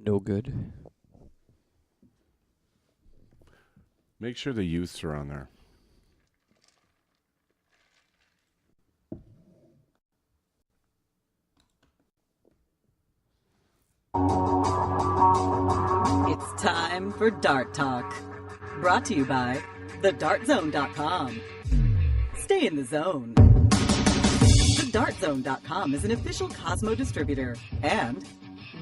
No good. Make sure the youths are on there. It's time for Dart Talk. Brought to you by thedartzone.com. Stay in the zone. Thedartzone.com is an official Cosmo distributor and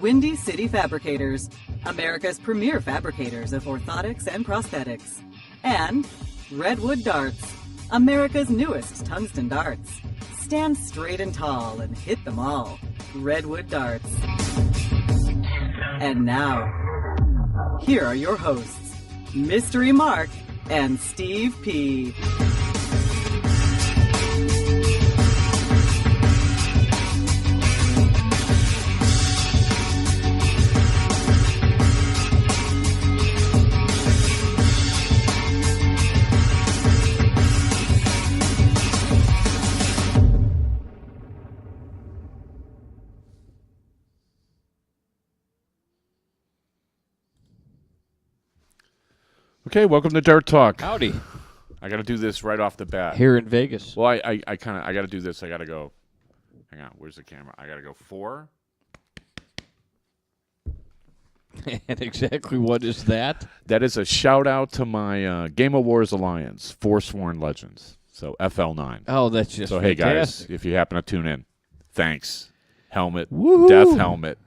Windy City Fabricators, America's premier fabricators of orthotics and prosthetics. And Redwood Darts, America's newest tungsten darts. Stand straight and tall and hit them all. Redwood Darts. And now, here are your hosts, Mystery Mark and Steve P. Okay, welcome to Dart Talk. Howdy. I got to do this right off the bat. Here in Vegas. Well, I got to do this. I got to go. Hang on, where's the camera? I got to go 4. And exactly what is that? That is a shout out to my Game of Wars Alliance, Forsworn Legends. So FL9. Oh, that's just So hey fantastic. guys, if you happen to tune in, thanks. Helmet, Woohoo. death helmet.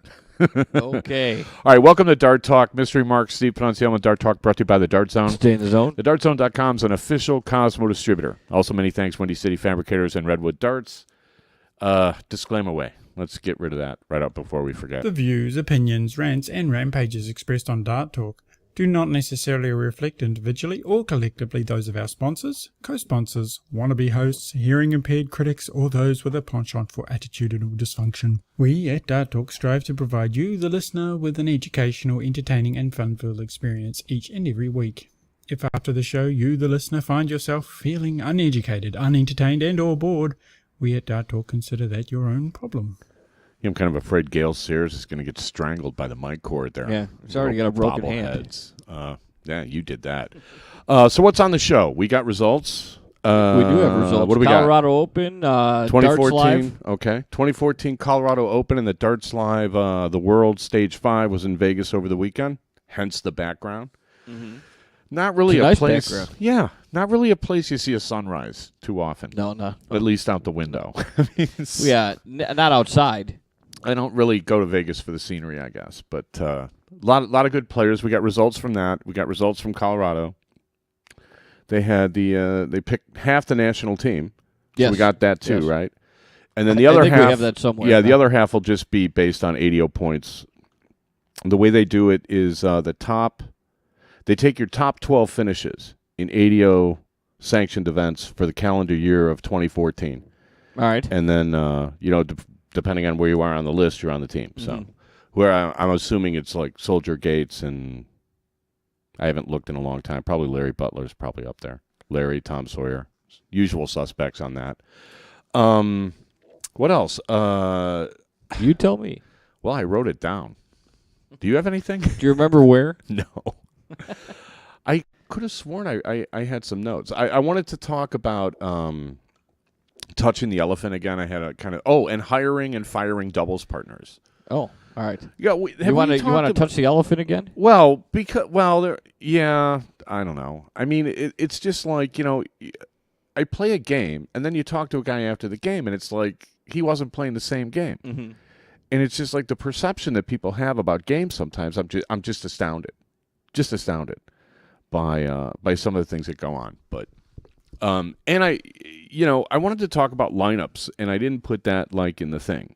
Okay. All right, welcome to Dart Talk. Mystery Mark, Steve Panunciano with Dart Talk, brought to you by the Dart Zone. Stay in the zone. TheDartZone.com is an official Cosmo distributor. Also, many thanks, Windy City Fabricators and Redwood Darts. Disclaimer away. Let's get rid of that right up before we forget. The views, opinions, rants, and rampages expressed on Dart Talk do not necessarily reflect individually or collectively those of our sponsors, co-sponsors, wannabe hosts, hearing-impaired critics, or those with a penchant for attitudinal dysfunction. We at Dart Talk strive to provide you, the listener, with an educational, entertaining, and fun-filled experience each and every week. If after the show you, the listener, find yourself feeling uneducated, unentertained, and or bored, we at Dart Talk consider that your own problem. I'm kind of afraid Gail Sears is going to get strangled by the mic cord there. Yeah, he's already got a broken hand. Bobbleheads. Yeah, you did that. So what's on the show? We got results. We do have results. What do we Colorado Open, 2014. Dartslive. Okay. 2014 Colorado Open and the Dartslive, the World Stage 5 was in Vegas over the weekend, hence the background. Mm-hmm. Not really It's a a nice place. background. Yeah, not really a place you see a sunrise too often. No. At least out the window. Yeah, not outside. I don't really go to Vegas for the scenery, I guess, but a lot of good players. We got results from that. We got results from Colorado. They had they picked half the national team. Yes. So we got that too, Yes. right? And then the I other think half, we have that somewhere. yeah, the other half will just be based on ADO points. The way they do it is they take your top 12 finishes in ADO sanctioned events for the calendar year of 2014. All right. And then, depending on where you are on the list, you're on the team. So, Mhm. where I'm assuming it's like Soldier Gates, and I haven't looked in a long time. Probably Larry Butler's probably up there. Larry, Tom Sawyer, usual suspects on that. What else? You tell me. Well, I wrote it down. Do you have anything? Do you remember where? No. I could have sworn I had some notes. I wanted to talk about touching the elephant again. I had a kind of and hiring and firing doubles partners. Oh, all right. Yeah, You want to touch the elephant again? Well, I don't know. I mean, it's just like I play a game, and then you talk to a guy after the game, and it's like he wasn't playing the same game, Mm-hmm. and it's just like the perception that people have about games. Sometimes I'm just astounded by some of the things that go on. But and I wanted to talk about lineups, and I didn't put that like in the thing.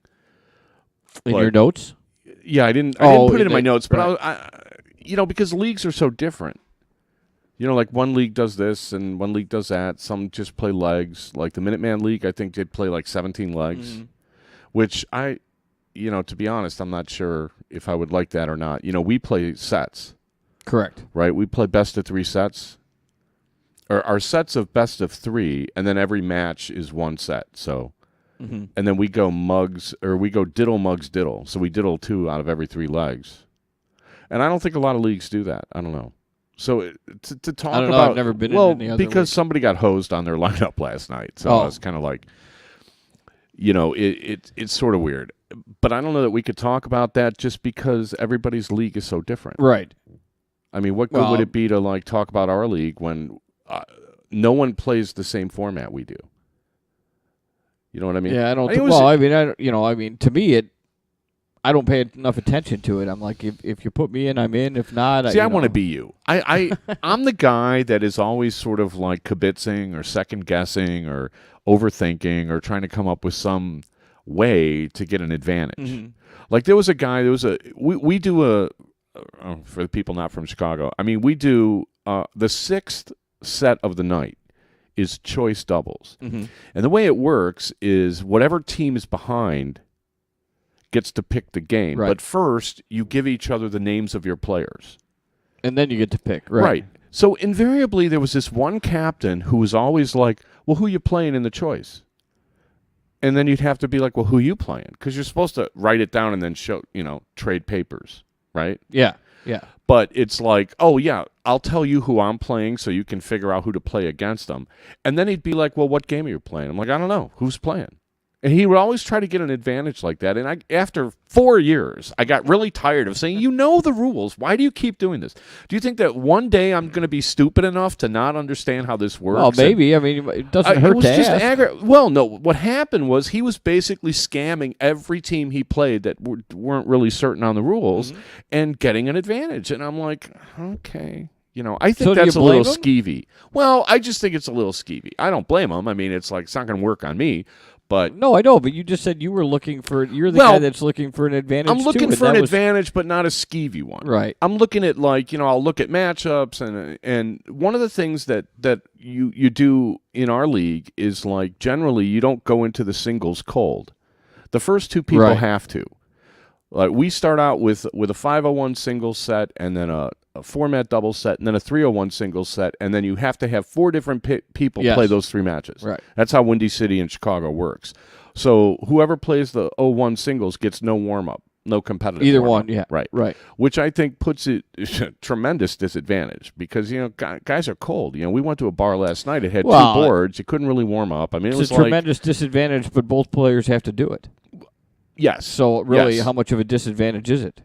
In But- your notes? Yeah, I didn't Oh, put it in my they- notes, but right. I because leagues are so different. Like one league does this and one league does that. Some just play legs. Like the Minuteman League, I think they play like 17 legs, Mhm. which to be honest, I'm not sure if I would like that or not. We play sets, Correct. right? We play best of 3 sets. Or our sets of best of 3, and then every match is one set. So, Mm-hmm. and then we go diddle mugs diddle. So we diddle 2 out of every 3 legs. And I don't think a lot of leagues do that. I don't know. So to talk I don't know, about, I've never been in any other because league. somebody got hosed on their lineup last night, so I was kind of like, it's sort of weird. But I don't know that we could talk about that just because everybody's league is so different. Right. I mean, what good would it be to like talk about our league when no one plays the same format we do? You know what I mean? Yeah, I don't. To me, I don't pay enough attention to it. I'm like, if you put me in, I'm in. If not, I want to be you. I'm the guy that is always sort of like kibitzing or second guessing or overthinking or trying to come up with some way to get an advantage. Mm-hmm. Like there was a guy. We do for the people not from Chicago. I mean, we do the sixth set of the night is choice doubles, and the way it works is whatever team is behind gets to pick the game. Right. But first, you give each other the names of your players. And then you get to pick. Right. So invariably, there was this one captain who was always like, well, who you playing in the choice? And then you'd have to be like, well, who you playing? Because you're supposed to write it down and then show, trade papers, right? Yeah. Yeah. But it's like, oh, yeah, I'll tell you who I'm playing so you can figure out who to play against them. And then he'd be like, well, what game are you playing? I'm like, I don't know. Who's playing? And he would always try to get an advantage like that. And after 4 years, I got really tired of saying, you know the rules. Why do you keep doing this? Do you think that one day I'm going to be stupid enough to not understand how this works? Well, maybe. I mean, it doesn't hurt to ask. Well, no. What happened was he was basically scamming every team he played that weren't really certain on the rules and getting an advantage. And I'm like, okay. I think that's a little skeevy. Well, I just think it's a little skeevy. I don't blame him. I mean, it's like it's not going to work on me. But no, I know. But you just said you were looking for. You're the guy that's looking for an advantage. I'm looking for an advantage, but not a skeevy one. Right. I'm looking at I'll look at matchups and one of the things that you do in our league is like generally you don't go into the singles cold. The first two people have to. Like we start out with a 501 singles set and then a format double set and then a 301 singles set and then you have to have 4 different people play those 3 matches. Right. That's how Windy City and Chicago works. So whoever plays the 01 singles gets no warm-up, no competitive either warm-up. one, yeah. Right. Which I think puts it a tremendous disadvantage because, guys are cold. We went to a bar last night. It had 2 boards. You couldn't really warm up. I mean, it's a tremendous disadvantage, but both players have to do it. Yes. So really, how much of a disadvantage is it?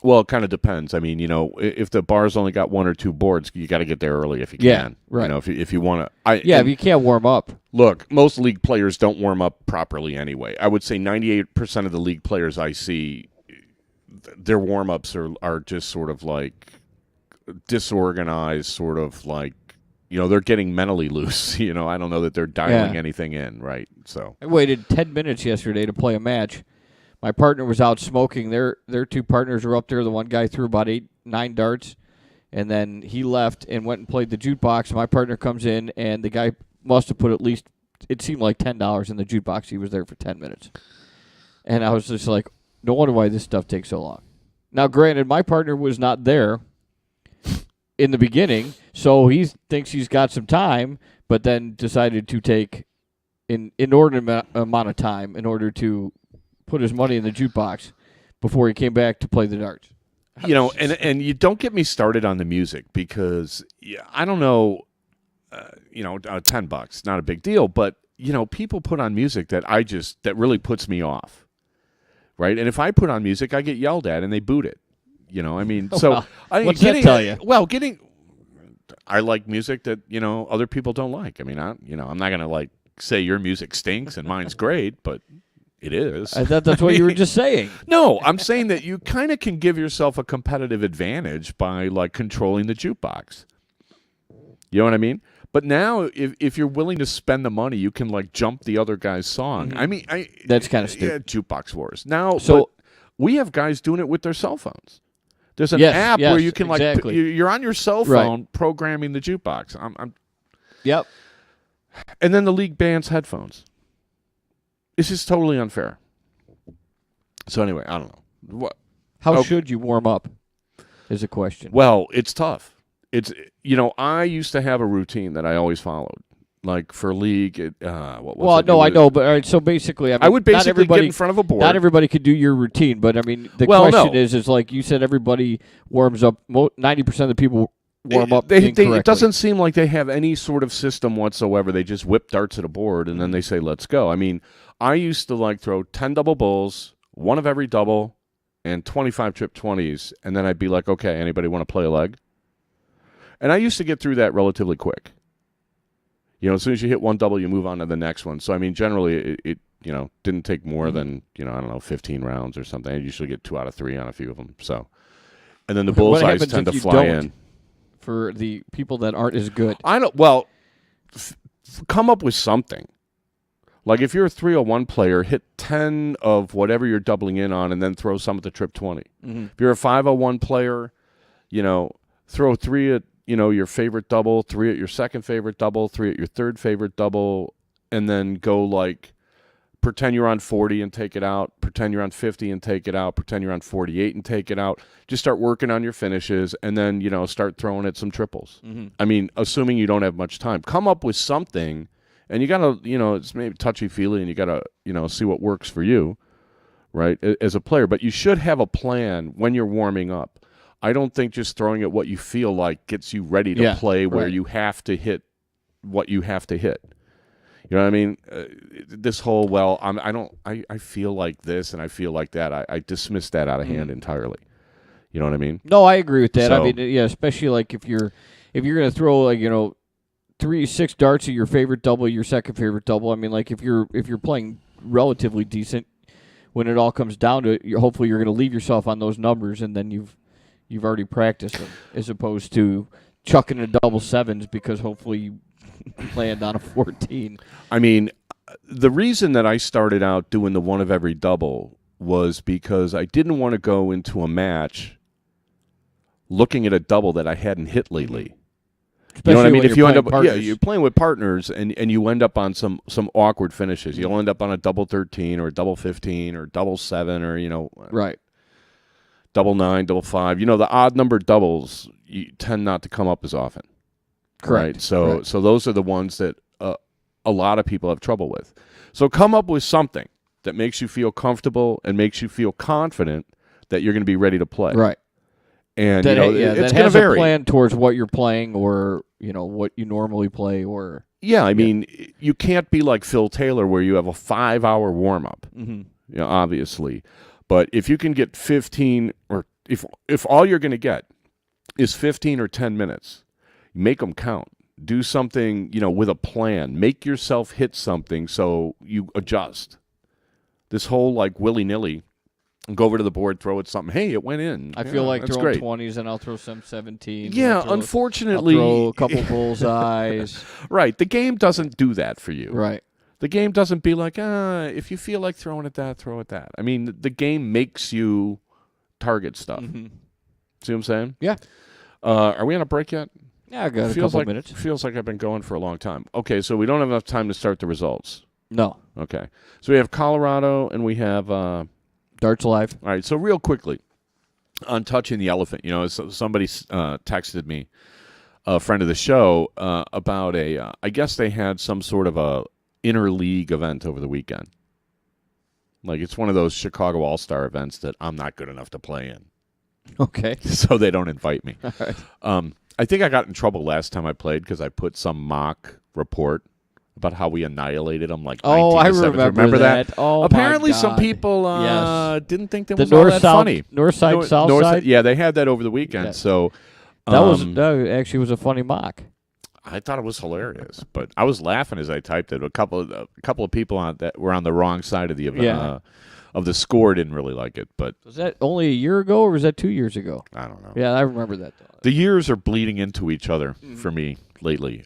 Well, it kind of depends. I mean, if the bar's only got 1 or 2 boards, you got to get there early if you can. Right. If you want to. If you can't warm up. Look, most league players don't warm up properly anyway. I would say 98% of the league players I see, their warm-ups are just sort of like disorganized, sort of like, they're getting mentally loose. I don't know that they're dialing anything in, right? So I waited 10 minutes yesterday to play a match. My partner was out smoking. Their 2 partners were up there. The one guy threw about 8-9 darts, and then he left and went and played the jukebox. My partner comes in, and the guy must have put at least, it seemed like $10 in the jukebox. He was there for 10 minutes. And I was just like, no wonder why this stuff takes so long. Now, granted, my partner was not there in the beginning, so he thinks he's got some time, but then decided to take an inordinate amount of time in order to put his money in the jukebox before he came back to play the darts. And you don't get me started on the music because I don't know, $10, not a big deal, but people put on music that really puts me off, right? And if I put on music, I get yelled at and they boot it. I mean, so what's that tell you? Well, I like music that other people don't like. I mean, I'm not gonna like say your music stinks and mine's great, but it is. I thought that's what you were just saying. No, I'm saying that you kind of can give yourself a competitive advantage by like controlling the jukebox. You know what I mean? But now, if you're willing to spend the money, you can like jump the other guy's song. I mean, that's kind of stupid. Jukebox wars. Now, so we have guys doing it with their cell phones. There's an app where you can you're on your cell phone programming the jukebox. Yep. And then the league bans headphones. It's just totally unfair. So anyway, I don't know. How should you warm up is a question. Well, it's tough. It's I used to have a routine that I always followed. Like for league, what was Well, it? no, It I was- know, but all right, so basically, I mean, I would not basically everybody, get in front of a board. Not everybody could do your routine, but I mean, the Well, question no. is like you said, everybody warms up. 90% of the people warm up They, incorrectly. it doesn't seem like they have any sort of system whatsoever. They just whip darts at a board and then they say, let's go. I mean, I used to like throw 10 double bulls, one of every double, and 25 trip 20s, and then I'd be like, okay, anybody want to play a leg? And I used to get through that relatively quick. You know, as soon as you hit one double, you move on to the next one. So, I mean, generally, it didn't take more than, I don't know, 15 rounds or something. I usually get 2 out of 3 on a few of them. So, and then the What bullseyes happens tend to if you fly don't? in. For the people that aren't as good. I don't. Well, come up with something. Like if you're a 301 player, hit 10 of whatever you're doubling in on, and then throw some at the trip 20. Mm-hmm. If you're a 501 player, throw 3 at your favorite double, 3 at your second favorite double, 3 at your third favorite double, and then go like pretend you're on 40 and take it out, pretend you're on 50 and take it out, pretend you're on 48 and take it out. Just start working on your finishes, and then start throwing at some triples. Mm-hmm. I mean, assuming you don't have much time, come up with something, and you gotta it's maybe touchy-feely, and you gotta see what works for you, right, as a player. But you should have a plan when you're warming up. I don't think just throwing at what you feel like gets you ready to play where right. you have to hit what you have to hit. You know what I mean? This whole, I feel like this and I feel like that. I dismiss that out of hand entirely. You know what I mean? No, I agree with that. I So- mean, yeah, especially like if you're gonna throw like 6 darts at your favorite double, your second favorite double. I mean, like if you're playing relatively decent, when it all comes down to it, hopefully you're gonna leave yourself on those numbers, and then you've already practiced them, as opposed to chucking a double sevens because hopefully you land on a 14. I mean, the reason that I started out doing the one of every double was because I didn't want to go into a match looking at a double that I hadn't hit lately. Especially You know what I mean? when If you you're end up, playing partners. you're playing with partners, and you end up on some awkward finishes. You'll end up on a double 13 or a double 15 or double 7 or Right. double 9, double 5. The odd numbered doubles you tend not to come up as often. Correct. Right? So those are the ones that a lot of people have trouble with. So come up with something that makes you feel comfortable and makes you feel confident that you're going to be ready to play. Right. And That, it's that going to has vary. a plan towards what you're playing, or what you normally play, or Yeah, I mean, you can't be like Phil Taylor where you have a 5-hour warm up. Obviously, but if you can get 15, or if all you're going to get is 15 or 10 minutes, make them count. Do something, with a plan. Make yourself hit something so you adjust. This whole like willy-nilly, go over to the board, throw it something. Hey, it went in. I feel like that's throwing great. 20s, and I'll throw some 17s. Yeah, I'll unfortunately, throw a couple bullseyes. right. The game doesn't do that for you. Right. The game doesn't be like, if you feel like throwing at that, throw at that. I mean, the game makes you target stuff. Mm-hmm. See what I'm saying? Yeah. Are we on a break yet? Yeah, I got a Feels couple like, minutes. Feels like I've been going for a long time. Okay, so we don't have enough time to start the results. No. Okay. So we have Colorado and we have Darts Live. all right, so real quickly on touching the elephant, somebody texted me, a friend of the show, about I guess they had some sort of a interleague event over the weekend. Like it's one of those Chicago All-Star events that I'm not good enough to play in. Okay. So they don't invite me. All right. I think I got in trouble last time I played because I put some mock report about how we annihilated them, like 19 I to 7. remember that. Oh, Apparently, my some God. people Yes. didn't think that The was all north that south, funny. north side, south North side. Yeah, they had that over the weekend. Yeah. So That actually was a funny mock. I thought it was hilarious, but I was laughing as I typed it. A couple of people on that were on the wrong side of the event. Yeah. Of the score didn't really like it, but Was that only a year ago, or was that 2 years ago? I don't know. Yeah, I remember that. The years are bleeding into each other for me lately.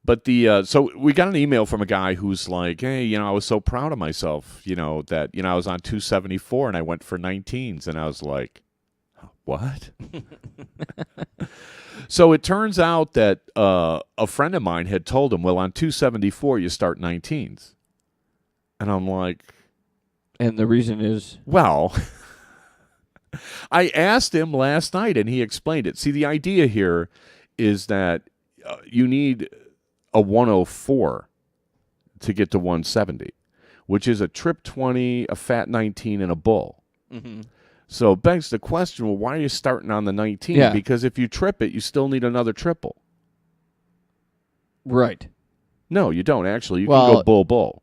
But so we got an email from a guy who's like, hey, I was so proud of myself, that, I was on 274 and I went for 19s. And I was like, what? So it turns out that a friend of mine had told him, well, on 274, you start 19s. And I'm like, And the reason is, well, I asked him last night and he explained it. See, the idea here is that you need a 104 to get to 170, which is a trip 20, a fat 19, and a bull. Mm-hmm. So it begs the question, well, why are you starting on the 19? Yeah. Because if you trip it, you still need another triple. Right. No, you don't, actually. You Well, can go bull-bull.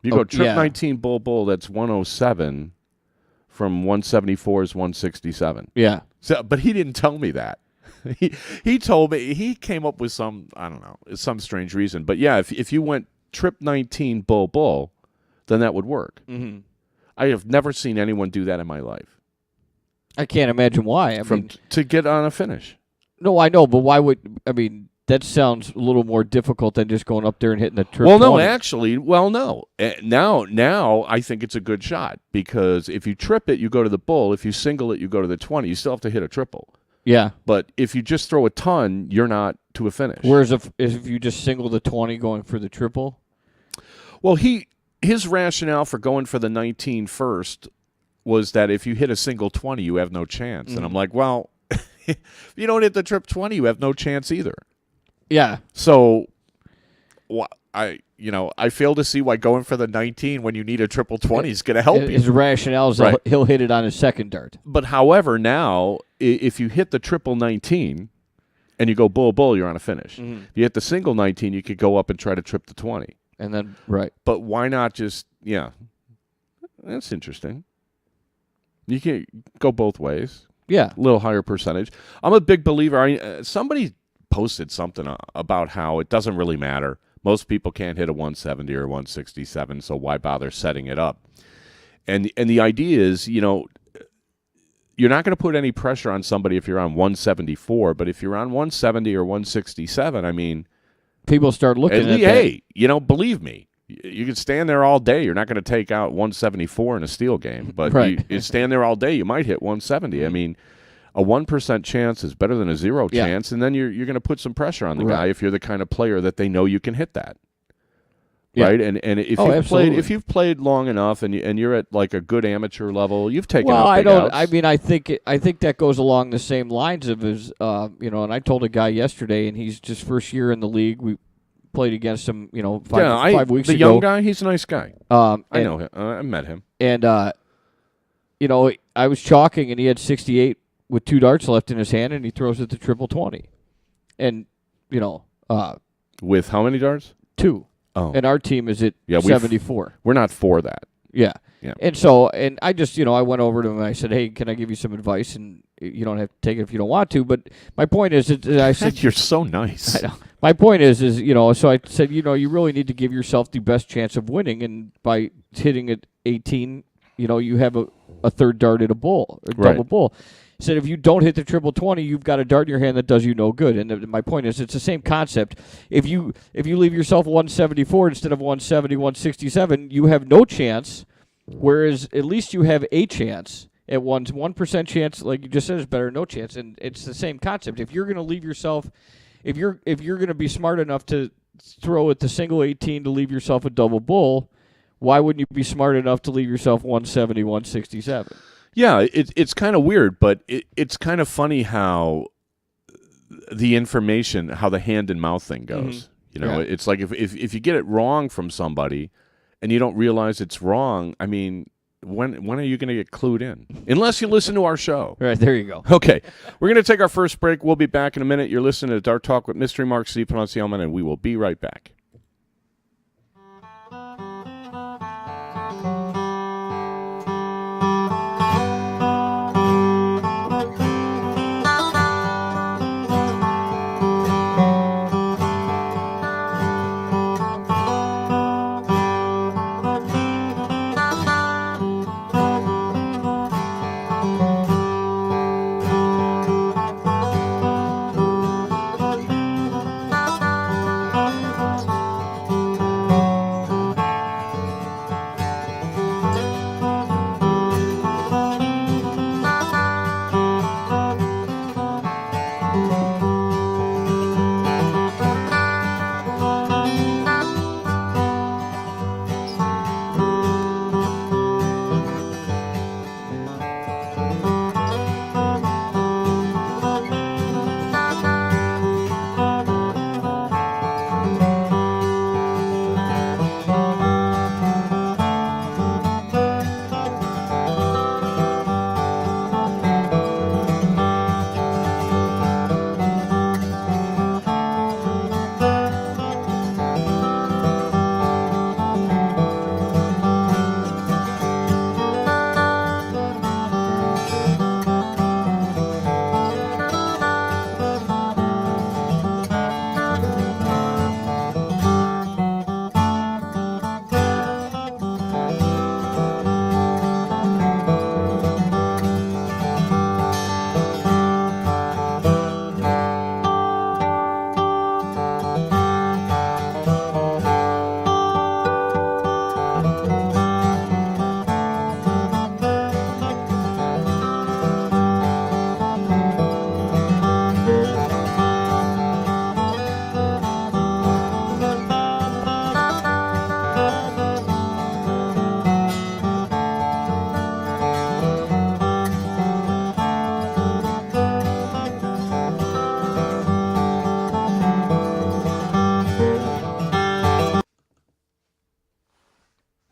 You go trip yeah. 19, bull-bull, that's 107 from 174 is 167. Yeah. So, but he didn't tell me that. He told me, he came up with some, I don't know, some strange reason. But yeah, if you went trip 19, bull-bull, then that would work. Mm-hmm. I have never seen anyone do that in my life. I can't imagine why. I mean, To get on a finish. no, I know, but why would I mean? That sounds a little more difficult than just going up there and hitting the trip. Well, no, 20. actually, no. Now I think it's a good shot because if you trip it, you go to the bull. If you single it, you go to the 20. You still have to hit a triple. Yeah. But if you just throw a ton, you're not to a finish. Whereas if you just single the 20 going for the triple. Well, his rationale for going for the 19 first was that if you hit a single 20, you have no chance. Mm-hmm. And I'm like, well, if you don't hit the trip 20, you have no chance either. Yeah. So I fail to see why going for the 19 when you need a triple 20 is going to help you. His rationale is Right. he'll hit it on his second dart. But however, now if you hit the triple 19 and you go bull, you're on a finish. Mm-hmm. If you hit the single 19, you could go up and try to trip the 20. And then, right. But why not just, that's interesting. You can go both ways. Yeah. A little higher percentage. I'm a big believer. Somebody posted something about how it doesn't really matter. Most people can't hit a 170 or 167, so why bother setting it up? And the idea is, you're not going to put any pressure on somebody if you're on 174, but if you're on 170 or 167, I mean, People start looking at that. hey, believe me, you can stand there all day. You're not going to take out 174 in a steel game, but Right. you stand there all day, you might hit 170. I mean, a 1% chance is better than a 0 Yeah. chance, and then you're going to put some pressure on the Right. guy if you're the kind of player that they know you can hit that. Yeah. Right, and if absolutely. you've played long enough and you're at like a good amateur level, you've taken Well, out I big don't. outs. I mean, I think that goes along the same lines of his. And I told a guy yesterday, and he's just first year in the league. We played against him, 5 weeks the ago. young guy, he's a nice guy. I know him. I met him. And I was chalking, and he had 68 with 2 darts left in his hand, and he throws it to triple 20, and With how many darts? 2. Oh, And our team is at Yeah, 74. we're not for that. Yeah. Yeah. And so, and I just, I went over to him and I said, hey, can I give you some advice? And you don't have to take it if you don't want to. But my point is, I said, You're so nice. I know. My point is, so I said, you really need to give yourself the best chance of winning. And by hitting at 18, you have a third dart at a bull, or Right. double bull. I said, if you don't hit the triple 20, you've got a dart in your hand that does you no good. And my point is, it's the same concept. If you leave yourself 174 instead of 170, 167, you have no chance. Whereas at least you have a chance. At 1% chance, like you just said, is better than no chance. And it's the same concept. If you're going to leave yourself, if you're going to be smart enough to throw at the single 18 to leave yourself a double bull, why wouldn't you be smart enough to leave yourself 170, 167? Yeah, it's kind of weird, but it's kind of funny how the information, how the hand and mouth thing goes. Yeah. It's like if you get it wrong from somebody and you don't realize it's wrong, I mean, when are you going to get clued in? Unless you listen to our show. All right, there you go. Okay, we're going to take our first break. We'll be back in a minute. You're listening to Dart Talk with Mystery Mark C. Pronunciaman, and we will be right back.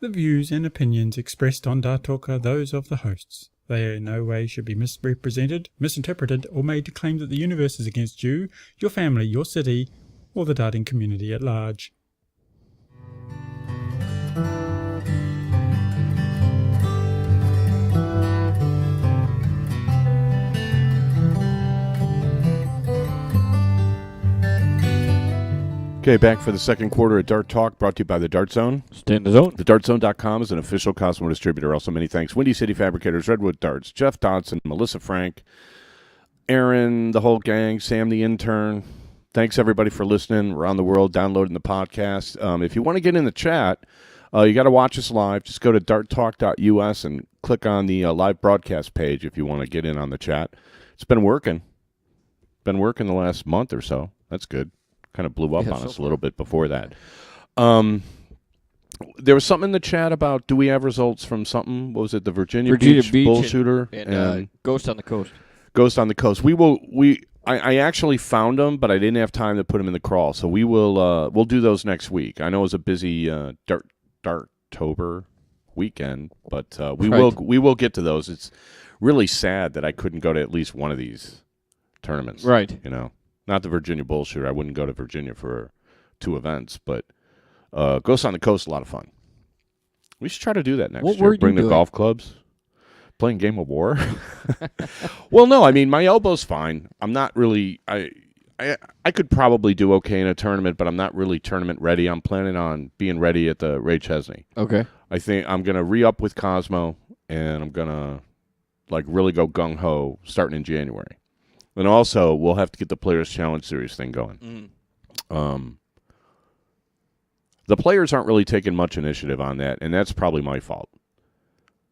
The views and opinions expressed on Dart Talk are those of the hosts. They in no way should be misrepresented, misinterpreted, or made to claim that the universe is against you, your family, your city, or the darting community at large. Okay, back for the second quarter at Dart Talk, brought to you by the Dart Zone. Stay in the zone. TheDartZone.com is an official Cosmo distributor. Also, many thanks. Windy City Fabricators, Redwood Darts, Jeff Dodson, Melissa Frank, Aaron, the whole gang, Sam the intern. Thanks, everybody, for listening around the world, downloading the podcast. If you want to get in the chat, you got to watch us live. Just go to darttalk.us and click on the live broadcast page if you want to get in on the chat. It's been working. Been working the last month or so. That's good. Kind of blew up on us a little bit before that. There was something in the chat about, do we have results from something? What was it, the Virginia Beach bull shooter? And Ghost on the Coast. Ghost on the Coast. I actually found them, but I didn't have time to put them in the crawl. So we'll do those next week. I know it was a busy Dartober weekend, but we will get to those. It's really sad that I couldn't go to at least one of these tournaments. Right. You know, not the Virginia bull shooter. I wouldn't go to Virginia for 2 events, but Ghost on the Coast, a lot of fun. We should try to do that next year. Bring the golf clubs. Playing Game of War? Well, no, I mean, my elbow's fine. I'm not really I could probably do okay in a tournament, but I'm not really tournament ready. I'm planning on being ready at the Ray Chesney. Okay. I think I'm going to re-up with Cosmo, and I'm going to really go gung-ho starting in January. And also, we'll have to get the Players Challenge Series thing going. The players aren't really taking much initiative on that, and that's probably my fault.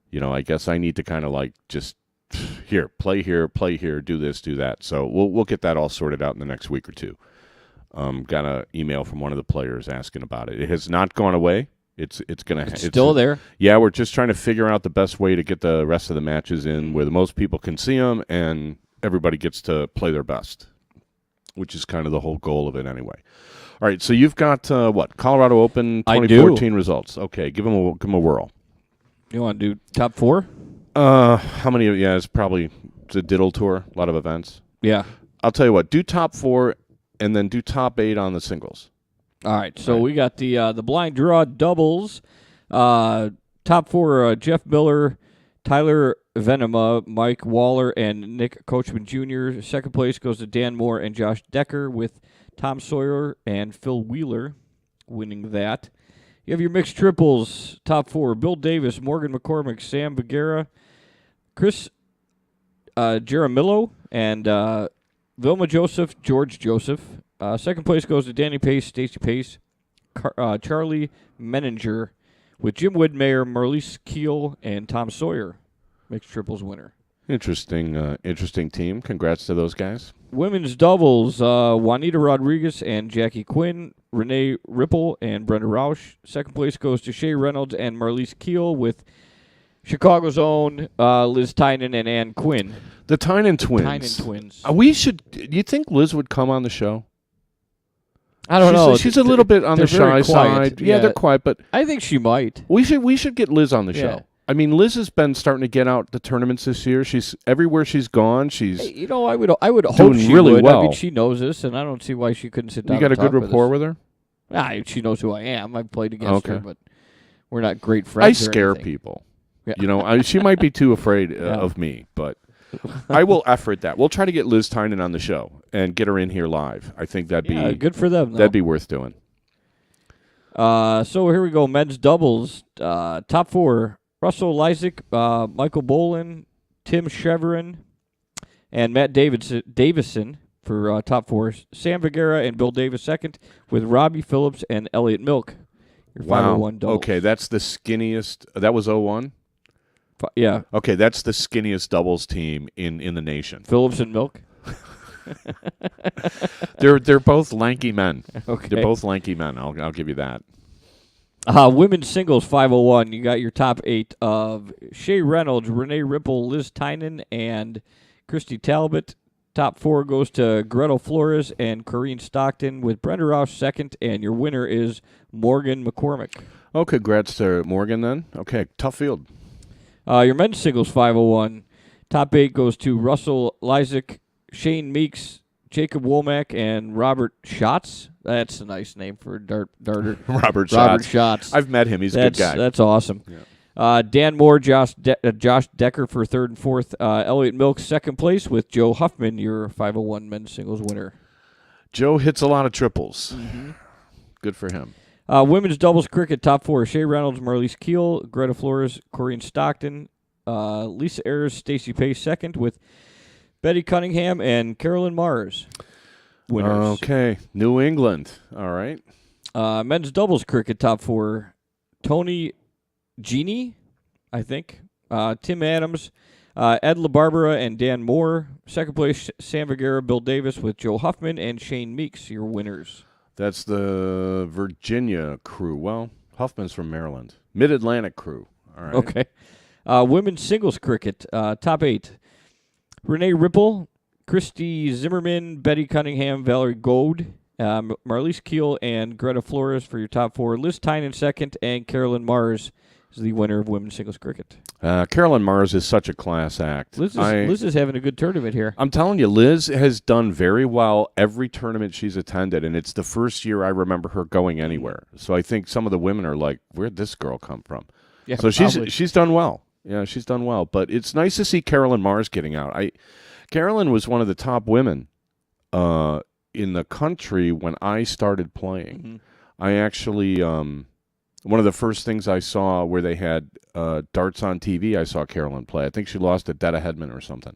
You know, I guess I need to kind of just play here, do this, do that. So we'll get that all sorted out in the next week or two. Got an email from one of the players asking about it. It has not gone away. It's still there. Yeah, we're just trying to figure out the best way to get the rest of the matches in where the most people can see them and everybody gets to play their best, which is kind of the whole goal of it anyway. All right, so you've got Colorado Open 2014 results. Okay, give them a whirl. You want to do top 4? How many? Yeah, it's a diddle tour. A lot of events. Yeah. I'll tell you what. Do top 4, and then do top 8 on the singles. All right. So we got the blind draw doubles. Top 4: Jeff Miller, Tyler Venema, Mike Waller, and Nick Coachman Jr. Second place goes to Dan Moore and Josh Decker, with Tom Sawyer and Phil Wheeler winning that. You have your mixed triples, top 4: Bill Davis, Morgan McCormick, Sam Vigera, Chris Jaramillo, and Vilma Joseph, George Joseph. Second place goes to Danny Pace, Stacy Pace, Charlie Menninger, with Jim Widmeyer, Marlise Keel, and Tom Sawyer. Mixed triples winner. Interesting team. Congrats to those guys. Women's doubles, Juanita Rodriguez and Jackie Quinn, Renee Ripple and Brenda Rausch. Second place goes to Shay Reynolds and Marlise Keel, with Chicago's own Liz Tynan and Ann Quinn. The Tynan twins. Do you think Liz would come on the show? I don't know. She's a little bit on the shy side. Yeah, they're quiet, but I think she might. We should get Liz on the show. I mean, Liz has been starting to get out the tournaments this year. She's everywhere she's gone. She's I would hope she really would. well. I mean, she knows this, and I don't see why she couldn't sit down. You got and a good talk rapport with her? She knows who I am. I've played against her, but we're not great friends. I scare people. Yeah. You know, she might be too afraid of me, but I will effort that. We'll try to get Liz Tynan on the show and get her in here live. I think that'd be good for them. That'd be worth doing. So here we go. Men's doubles. Top 4: Russell Lysick, Michael Bolin, Tim Chevron, and Matt Davison for top 4. Sam Vigera and Bill Davis second, with Robbie Phillips and Elliot Milk. Your 501 doubles. Okay, that's the skinniest. That was 01? Yeah. Okay, that's the skinniest doubles team in the nation. Phillips and Milk? They're both lanky men. Okay. They're both lanky men. I'll give you that. Women's singles 501. You got your top 8 of Shea Reynolds, Renee Ripple, Liz Tynan, and Christy Talbot. Top 4 goes to Gretel Flores and Corrine Stockton, with Brenda Roush second, and your winner is Morgan McCormick. Oh, congrats to Morgan then. Okay, tough field. Your men's singles 501. Top 8 goes to Russell Lysick, Shane Meeks, Jacob Womack, and Robert Schatz. That's a nice name for a darter. Robert Schatz. I've met him. He's a good guy. That's awesome. Yeah. Dan Moore, Josh Decker for third and fourth. Elliot Milks second place, with Joe Huffman, your 501 men's singles winner. Joe hits a lot of triples. Mm-hmm. Good for him. Women's doubles cricket top 4: Shea Reynolds, Marliese Keel, Greta Flores, Corrine Stockton, Lisa Ayres, Stacey Pace second, with Betty Cunningham and Carolyn Mars winners. Okay, New England. All right. Men's doubles cricket top 4: Tony Genie, I think, Tim Adams, Ed LaBarbera, and Dan Moore. Second place, Sam Vergara, Bill Davis, with Joe Huffman and Shane Meeks, your winners. That's the Virginia crew. Well, Huffman's from Maryland. Mid-Atlantic crew. All right. Okay. Women's singles cricket, top 8. Renee Ripple, Christy Zimmerman, Betty Cunningham, Valerie Gold, Marliese Keel, and Greta Flores for your top 4. Liz Tynan second, and Carolyn Mars is the winner of women's singles cricket. Carolyn Mars is such a class act. Liz is having a good tournament here. I'm telling you, Liz has done very well every tournament she's attended, and it's the first year I remember her going anywhere. So I think some of the women are like, where'd this girl come from? Yeah, so she's done well. Yeah, she's done well. But it's nice to see Carolyn Mars getting out. Carolyn was one of the top women in the country when I started playing. Mm-hmm. I actually, one of the first things I saw where they had darts on TV, I saw Carolyn play. I think she lost to Detta Hedman or something.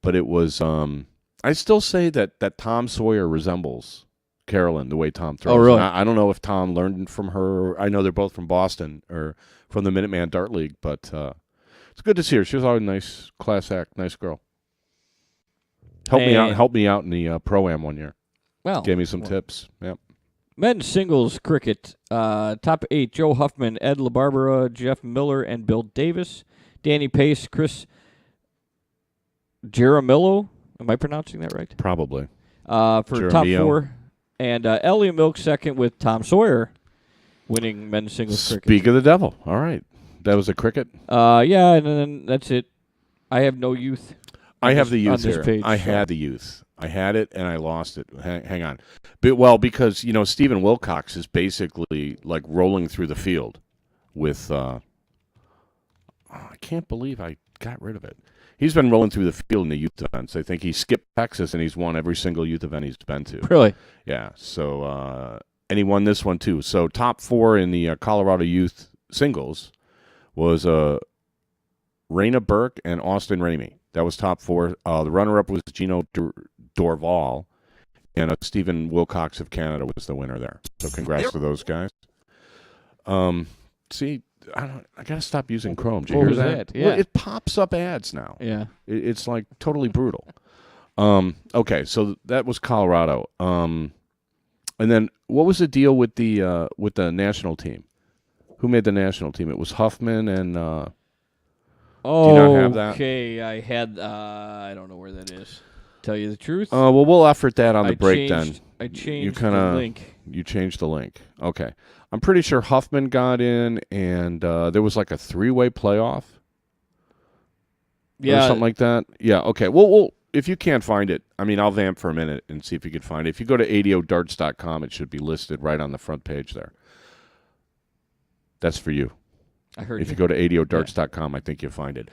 But it was, I still say that Tom Sawyer resembles Carolyn the way Tom throws. Oh, really? I don't know if Tom learned from her. I know they're both from Boston or from the Minuteman Dart League, but it's good to see her. She was always a nice, class act, nice girl. Helped me out in the Pro-Am one year. Well, gave me some tips. Yep. Men's singles cricket, top 8: Joe Huffman, Ed LaBarbera, Jeff Miller, and Bill Davis. Danny Pace, Chris Jaramillo. Am I pronouncing that right? Probably. For Jaramillo. top 4. And Elliot Milk second, with Tom Sawyer winning men's singles cricket. Speak of the devil. All right. That was a cricket? Yeah, and then that's it. I have no youth. I have the youth here. Page, I had the youth. I had it, and I lost it. Hang on. Because, Stephen Wilcox is basically like rolling through the field with I can't believe I got rid of it. He's been rolling through the field in the youth events. I think he skipped Texas, and he's won every single youth event he's been to. Really? Yeah. So, and he won this one, too. So, top 4 in the Colorado youth singles was Raina Burke and Austin Ramey. That was top 4. The runner-up was Gino Dorval, and Stephen Wilcox of Canada was the winner there. So congrats to those guys. See, I gotta stop using Chrome. Did you hear that? Yeah. Well, it pops up ads now. Yeah. It's like totally brutal. Okay, so that was Colorado. And then what was the deal with the national team? Who made the national team? It was Huffman and. Do you not have that? Okay, I had. I don't know where that is. Tell you the truth. Well, we'll effort that on the break then. I changed the link. You changed the link. Okay. I'm pretty sure Huffman got in, and there was like a 3-way playoff. Yeah. Or something like that. Yeah, okay. Well, if you can't find it, I'll vamp for a minute and see if you can find it. If you go to adiodarts.com, it should be listed right on the front page there. That's for you. I heard if you go to adiodarts.com, I think you'll find it.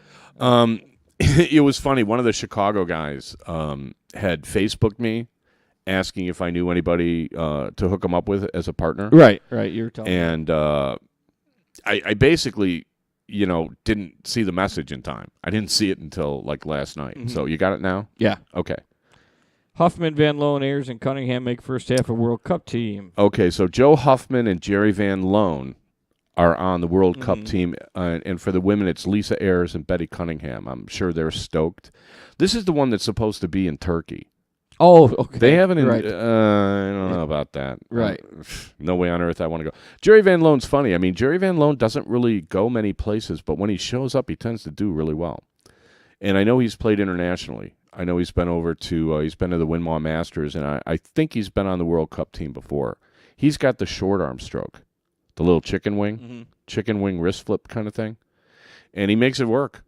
It was funny. One of the Chicago guys had Facebooked me asking if I knew anybody to hook him up with as a partner. Right. You were telling me. And I basically, didn't see the message in time. I didn't see it until like last night. Mm-hmm. So you got it now? Yeah. Okay. Huffman, Van Loan, Ayres, and Cunningham make first half of World Cup team. Okay, so Joe Huffman and Jerry Van Loan are on the World Cup team, and for the women, it's Lisa Ayres and Betty Cunningham. I'm sure they're stoked. This is the one that's supposed to be in Turkey. Oh, okay. They haven't. Right. I don't know about that. Right. No way on earth I want to go. Jerry Van Loan's funny. I mean, Jerry Van Loan doesn't really go many places, but when he shows up, he tends to do really well. And I know he's played internationally. I know he's been over to he's been to the Winmau Masters, and I think he's been on the World Cup team before. He's got the short arm stroke, the little chicken wing wrist flip kind of thing, and he makes it work.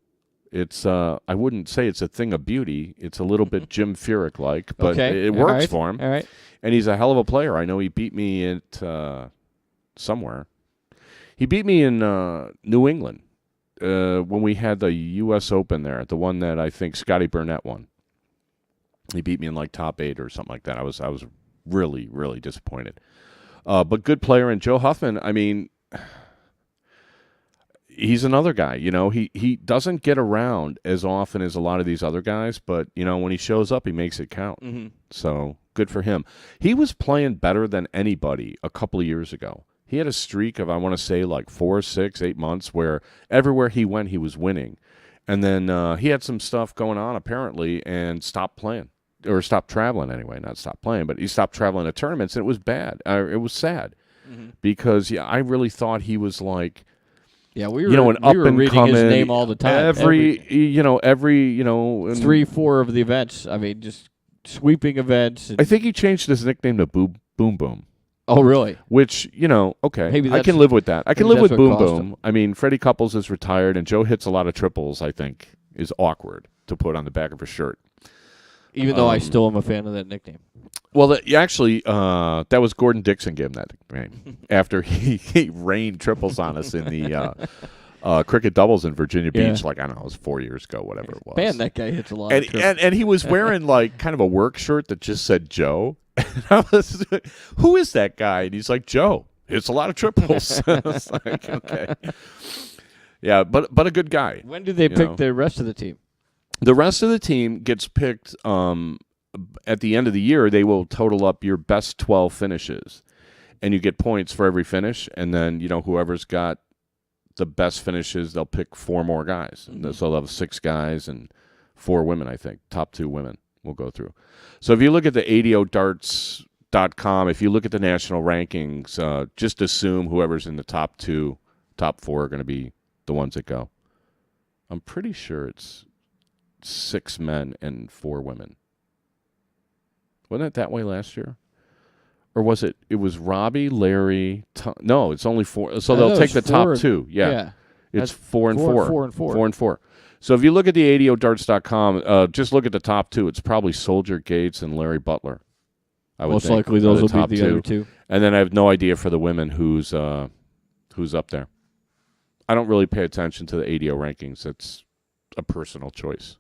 It's I wouldn't say it's a thing of beauty. It's a little bit Jim Furyk like, but it works for him. All right. And he's a hell of a player. I know he beat me at somewhere. He beat me in New England when we had the U.S. Open there, the one that I think Scotty Burnett won. He beat me in like top 8 or something like that. I was really, really disappointed. But good player. And Joe Huffman, I mean, he's another guy. You know, he doesn't get around as often as a lot of these other guys, but, you know, when he shows up, he makes it count. Mm-hmm. So good for him. He was playing better than anybody a couple of years ago. He had a streak of, I want to say, like 4, 6, 8 months where everywhere he went, he was winning. And then he had some stuff going on, apparently, and stopped playing. Or stopped traveling anyway, not stopped playing, but he stopped traveling to tournaments, and it was bad. It was sad because, I really thought he was like, yeah, we were, you know, an we up were and reading coming his name all the time. Every 3-4 of the events. I mean, just sweeping events. I think he changed his nickname to Boom Boom. Oh, really? Which, you know, okay, Maybe I can live with that. I can live that's with what Boom cost Boom. him. I mean, Freddie Couples is retired, and Joe hits a lot of triples, I think, is awkward to put on the back of a shirt. Even though I still am a fan of that nickname. Well, that was Gordon Dixon gave him that nickname after he rained triples on us in the cricket doubles in Virginia Beach, like, I don't know, it was 4 years ago, whatever it was. Man, that guy hits a lot of triples. And he was wearing, like, kind of a work shirt that just said Joe. And I was, who is that guy? And he's like, Joe. Hits a lot of triples. I was like, okay. Yeah, but a good guy. When do they pick the rest of the team? The rest of the team gets picked at the end of the year. They will total up your best 12 finishes, and you get points for every finish. And then, you know, whoever's got the best finishes, they'll pick 4 more guys. Mm-hmm. So they'll have 6 guys and 4 women, I think. Top 2 women will go through. So if you look at the ADOdarts.com, if you look at the national rankings, just assume whoever's in the top 4 are going to be the ones that go. I'm pretty sure it's 6 men and 4 women. Wasn't it that way last year? Or was it? It was Robbie, Larry. No, it's only 4. So they'll take the top 2. Yeah. It's 4 and 4. 4 and 4. 4 and 4. So if you look at the ADOdarts.com, just look at the top 2. It's probably Soldier Gates and Larry Butler. I would Most think, likely those will top be the other 2. And then I have no idea for the women who's up there. I don't really pay attention to the ADO rankings. It's a personal choice.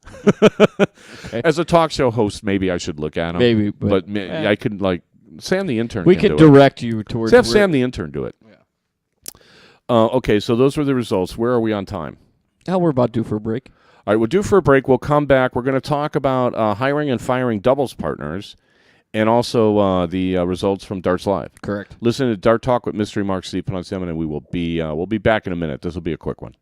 Okay. As a talk show host, maybe I should look at them. Maybe, but I could, like, Sam the intern. We can could do direct you towards. Have Sam the intern do it. Yeah. Okay, so those were the results. Where are we on time? Now we're about due for a break. All right, we'll do for a break. We'll come back. We're going to talk about hiring and firing doubles partners, and also the results from Darts Live. Correct. Listen to Dart Talk with Mystery Mark Steve Ponziemon, and we'll be back in a minute. This will be a quick one.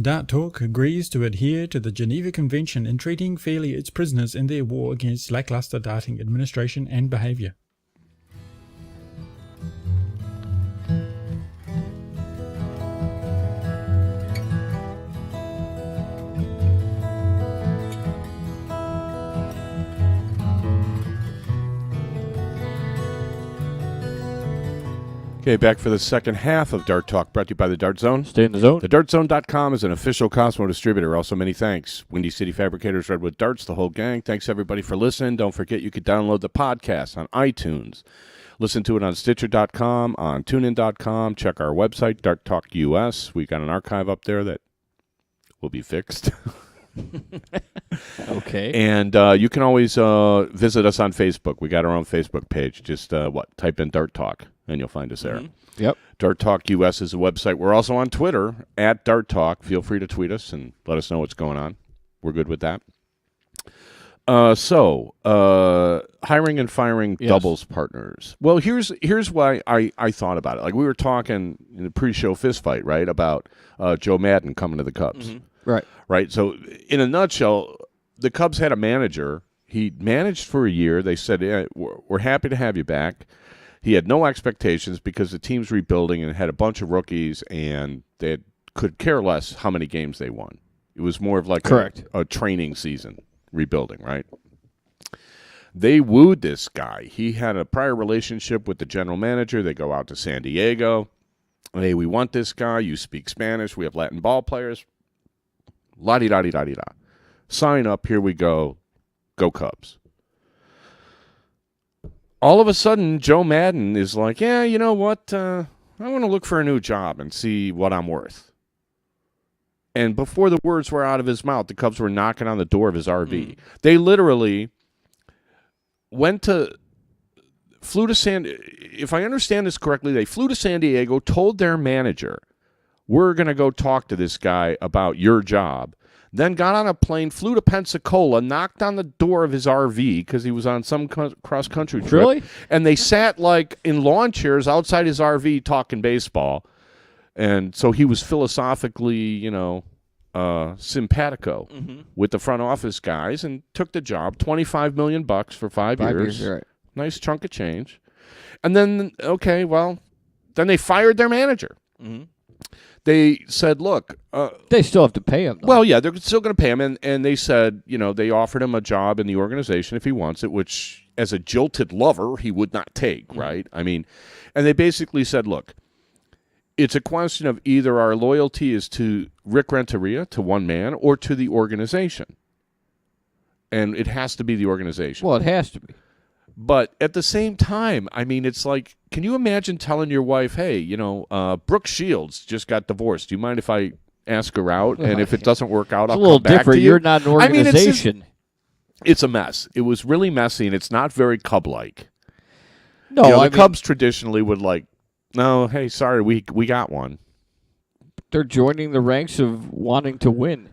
Dart Talk agrees to adhere to the Geneva Convention in treating fairly its prisoners in their war against lackluster darting administration and behaviour. Okay, back for the second half of Dart Talk, brought to you by the Dart Zone. Stay in the zone. TheDartZone.com is an official Cosmo distributor. Also, many thanks. Windy City Fabricators, Redwood Darts, the whole gang. Thanks, everybody, for listening. Don't forget you can download the podcast on iTunes. Listen to it on Stitcher.com, on TuneIn.com. Check our website, Dart Talk US. We've got an archive up there that will be fixed. Okay. And you can always visit us on Facebook. We got our own Facebook page. Just, type in Dart Talk, and you'll find us there. Mm-hmm. Yep. Dart Talk US is a website. We're also on Twitter, at Dart Talk. Feel free to tweet us and let us know what's going on. We're good with that. Hiring and firing doubles partners. Well, here's why I thought about it. Like, we were talking in the pre-show fist fight, right, about Joe Madden coming to the Cubs. Mm-hmm. Right. Right. So, in a nutshell, the Cubs had a manager. He managed for a year. They said, yeah, we're happy to have you back. He had no expectations because the team's rebuilding and had a bunch of rookies, and they could care less how many games they won. It was more of like a training season, rebuilding, right? They wooed this guy. He had a prior relationship with the general manager. They go out to San Diego. Hey, we want this guy. You speak Spanish. We have Latin ball players. La-di-da-di-da-di-da. Sign up. Here we go. Go Cubs. All of a sudden, Joe Madden is like, yeah, you know what? I want to look for a new job and see what I'm worth. And before the words were out of his mouth, the Cubs were knocking on the door of his RV. They literally flew to if I understand this correctly, they flew to San Diego, told their manager, we're going to go talk to this guy about your job. Then got on a plane, flew to Pensacola, knocked on the door of his RV because he was on some cross-country trip. Really? And they sat like in lawn chairs outside his RV talking baseball. And so he was philosophically, simpatico with the front office guys and took the job, $25 million for 5 years. Right. Nice chunk of change. And then, then they fired their manager. Mm-hmm. They said, look. They still have to pay him, though. Well, yeah, they're still going to pay him. And they said, they offered him a job in the organization if he wants it, which as a jilted lover, he would not take, right? I mean, and they basically said, look, it's a question of either our loyalty is to Rick Renteria, to one man, or to the organization. And it has to be the organization. Well, it has to be. But at the same time, I mean, it's like, can you imagine telling your wife, hey, Brooke Shields just got divorced. Do you mind if I ask her out? And if it doesn't work out, I'll come back to you? It's a little different. You're not an organization. It's a mess. It was really messy, and it's not very Cub-like. No, the Cubs traditionally would no, hey, sorry, we got one. They're joining the ranks of wanting to win.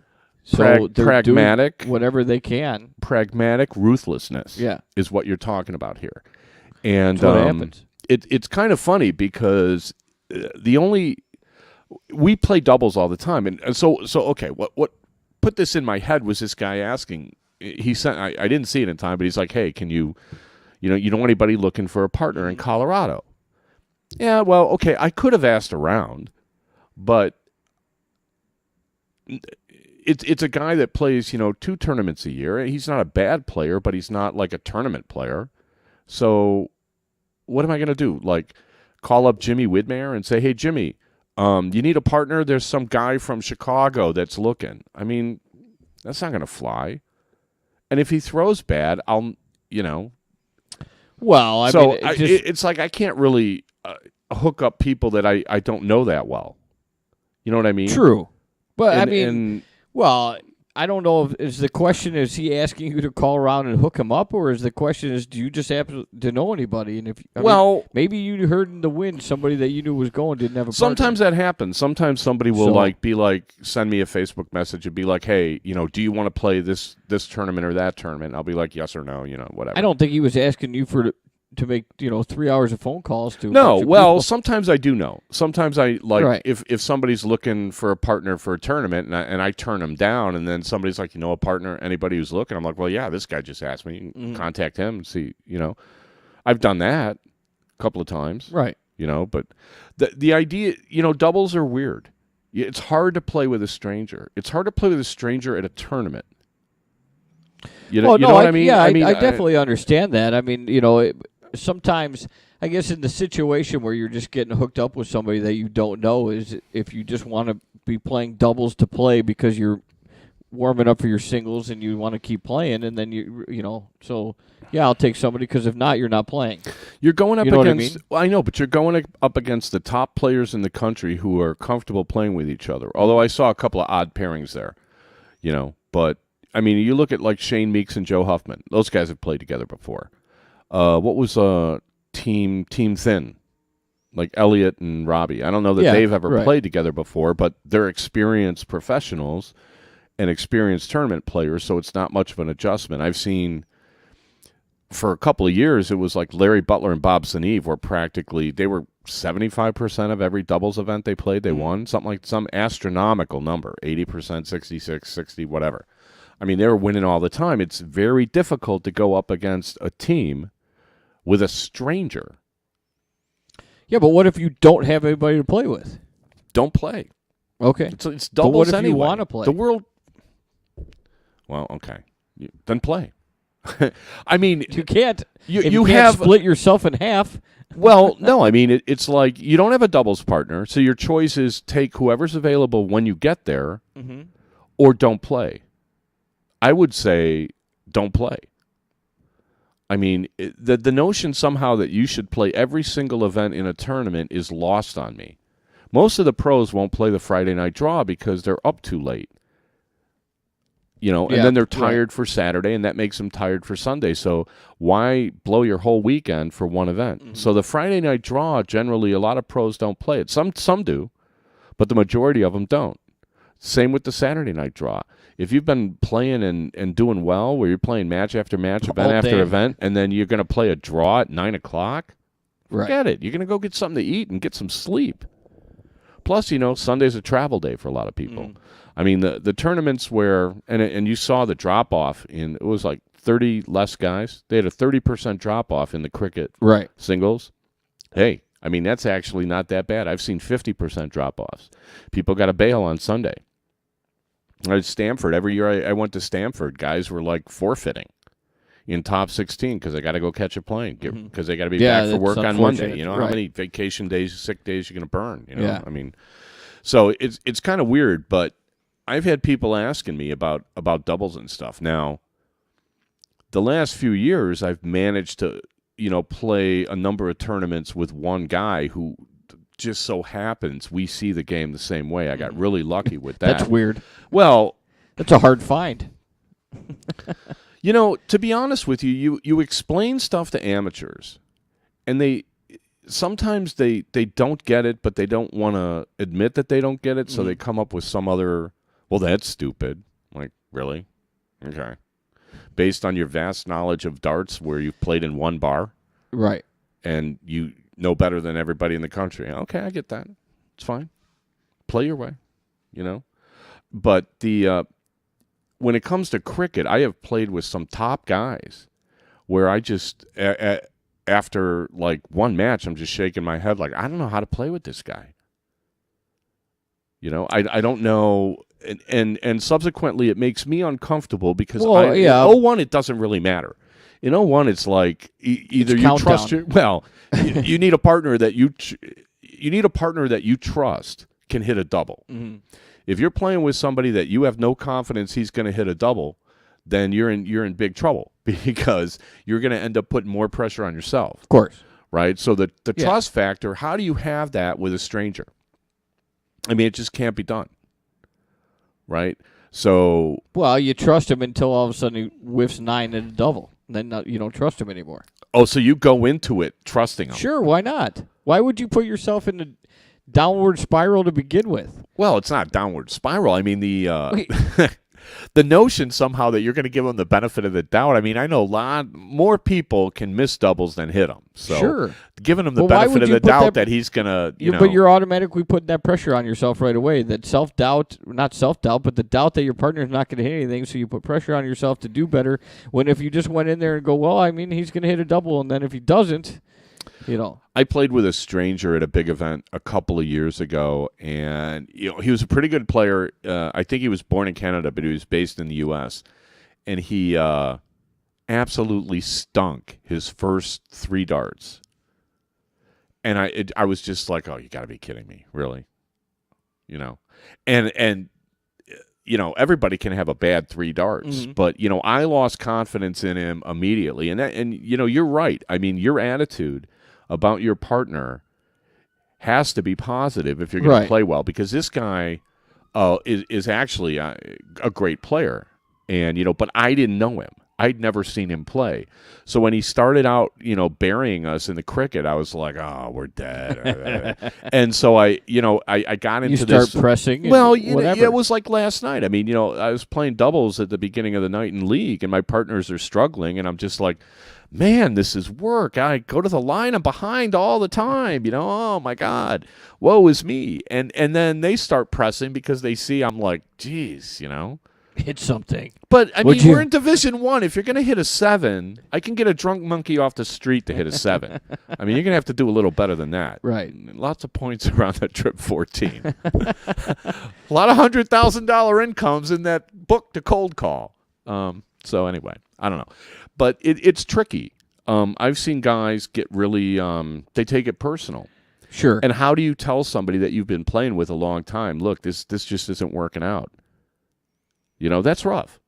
So they're pragmatic, doing whatever they can. Pragmatic ruthlessness is what you're talking about here. And that's what happens. It's kind of funny because we play doubles all the time. And so okay, what put this in my head was this guy asking, he sent, I didn't see it in time, but he's like, hey, can you know anybody looking for a partner in Colorado? Yeah, well, okay, I could have asked around, but it's a guy that plays, 2 tournaments a year. He's not a bad player, but he's not like a tournament player. So what am I going to do? Like call up Jimmy Widmer and say, hey, Jimmy, you need a partner? There's some guy from Chicago that's looking. I mean, that's not going to fly. And if he throws bad, I'll. Well, it's like I can't really hook up people that I don't know that well. You know what I mean? True. But, well, I don't know is the question, is he asking you to call around and hook him up, or is the question is, do you just happen to know anybody? And maybe you heard in the wind somebody that you knew was going didn't have a partner. Sometimes that happens. Sometimes somebody will send me a Facebook message and be like, hey, do you want to play this tournament or that tournament? And I'll be like, yes or no, whatever. I don't think he was asking you to make 3 hours of phone calls to. a No, bunch of well, people. sometimes I do know. Sometimes I like Right. if somebody's looking for a partner for a tournament and I turn them down, and then somebody's like, a partner, anybody who's looking, I'm like, well, yeah, this guy just asked me. You can contact him and see. I've done that a couple of times. Right. But the idea, doubles are weird. It's hard to play with a stranger. It's hard to play with a stranger at a tournament. You know what I mean? Yeah, I definitely understand that. I mean, sometimes I guess in the situation where you're just getting hooked up with somebody that you don't know is if you just want to be playing doubles to play because you're warming up for your singles and you want to keep playing, and then so yeah, I'll take somebody because if not, you're not playing. You're going up You know what I against. mean? Well, I know, but you're going up against the top players in the country who are comfortable playing with each other. Although I saw a couple of odd pairings there, But I mean, you look at like Shane Meeks and Joe Huffman. Those guys have played together before. What was Team Thin? Like Elliot and Robbie. I don't know that they've ever played together before, but they're experienced professionals and experienced tournament players, so it's not much of an adjustment. I've seen for a couple of years, it was like Larry Butler and Bob Zaneve they were 75% of every doubles event they played, they won. Something like some astronomical number, 80%, 66, 60, whatever. I mean, they were winning all the time. It's very difficult to go up against a team with a stranger. Yeah, but what if you don't have anybody to play with? Don't play. Okay. It's doubles what if anyway. you want to play? The world. Well, okay. Then play. I mean, You can't. If you can't have split yourself in half. Well, no, I mean, it's like you don't have a doubles partner, so your choice is take whoever's available when you get there or don't play. I would say don't play. I mean, the notion somehow that you should play every single event in a tournament is lost on me. Most of the pros won't play the Friday night draw because they're up too late. And then they're tired for Saturday, and that makes them tired for Sunday. So why blow your whole weekend for one event? So the Friday night draw, generally, a lot of pros don't play it. Some do, but the majority of them don't. Same with the Saturday night draw. If you've been playing and doing well, where you're playing match after match, event after event, and then you're going to play a draw at 9 o'clock, forget it. You're going to go get something to eat and get some sleep. Plus, Sunday's a travel day for a lot of people. I mean, the tournaments where, and you saw the drop-off it was like 30 less guys. They had a 30% drop-off in the cricket singles. Hey, I mean, that's actually not that bad. I've seen 50% drop-offs. People got to bail on Sunday. At Stanford, every year I went to Stanford, guys were like forfeiting in top 16 because they got to go catch a plane because they got to be back for work on Monday. How many vacation days, sick days you're going to burn? I mean, so it's kind of weird, but I've had people asking me about doubles and stuff. Now, the last few years, I've managed to, play a number of tournaments with one guy who just so happens we see the game the same way. I got really lucky with that. That's weird. Well, that's a hard find. To be honest with you, you explain stuff to amateurs, and sometimes they don't get it, but they don't want to admit that they don't get it, so they come up with some other, well, that's stupid. Like, really? Okay. Based on your vast knowledge of darts where you've played in one bar? Right. And you know better than everybody in the country. Okay, I get that. It's fine. Play your way, But when it comes to cricket, I have played with some top guys where I just, after like one match, I'm just shaking my head like, I don't know how to play with this guy. I don't know. And subsequently, it makes me uncomfortable because in 01, it doesn't really matter. In 01, it's like either you trust you need a partner that you need a partner that you trust can hit a double. If you're playing with somebody that you have no confidence he's going to hit a double, then you're in big trouble because you're going to end up putting more pressure on yourself. Of course. Right? So the trust factor, how do you have that with a stranger? I mean, it just can't be done. Right? So, well, you trust him until all of a sudden he whiffs 9 in a double. Then you don't trust him anymore. Oh, so you go into it trusting him? Sure, why not? Why would you put yourself in a downward spiral to begin with? Well, it's not downward spiral. I mean, the notion somehow that you're going to give them the benefit of the doubt. I mean, I know a lot more people can miss doubles than hit them. So Sure. giving him the Well, why benefit would of you the put doubt that- that he's going to, But you're automatically putting that pressure on yourself right away. That self-doubt, not self-doubt, but the doubt that your partner's not going to hit anything, so you put pressure on yourself to do better. When if you just went in there and go, well, I mean, he's going to hit a double, and then if he doesn't, I played with a stranger at a big event a couple of years ago, and he was a pretty good player. I think he was born in Canada, but he was based in the U.S., and he absolutely stunk his first 3 darts. And I was just like, oh, you got to be kidding me, really? And everybody can have a bad 3 darts, but I lost confidence in him immediately. And you're right. I mean, your attitude about your partner has to be positive if you're going to play well, because this guy is actually a great player, and but I didn't know him. I'd never seen him play. So when he started out, burying us in the cricket, I was like, oh, we're dead. And so I got into this. You start pressing. Well, whatever. it was like last night. I mean, I was playing doubles at the beginning of the night in league, and my partners are struggling, and I'm just like, man, this is work. I go to the line, I'm behind all the time. Oh my God, woe is me. And then they start pressing because they see I'm like, geez, hit something. But I mean, we're in Division 1. If you're going to hit a 7, I can get a drunk monkey off the street to hit a 7. I mean, you're going to have to do a little better than that. Right. Lots of points around that trip 14. A lot of $100,000 incomes in that book to cold call. So anyway, I don't know. But it's tricky. I've seen guys get really they take it personal. Sure. And how do you tell somebody that you've been playing with a long time, look, this just isn't working out? That's rough.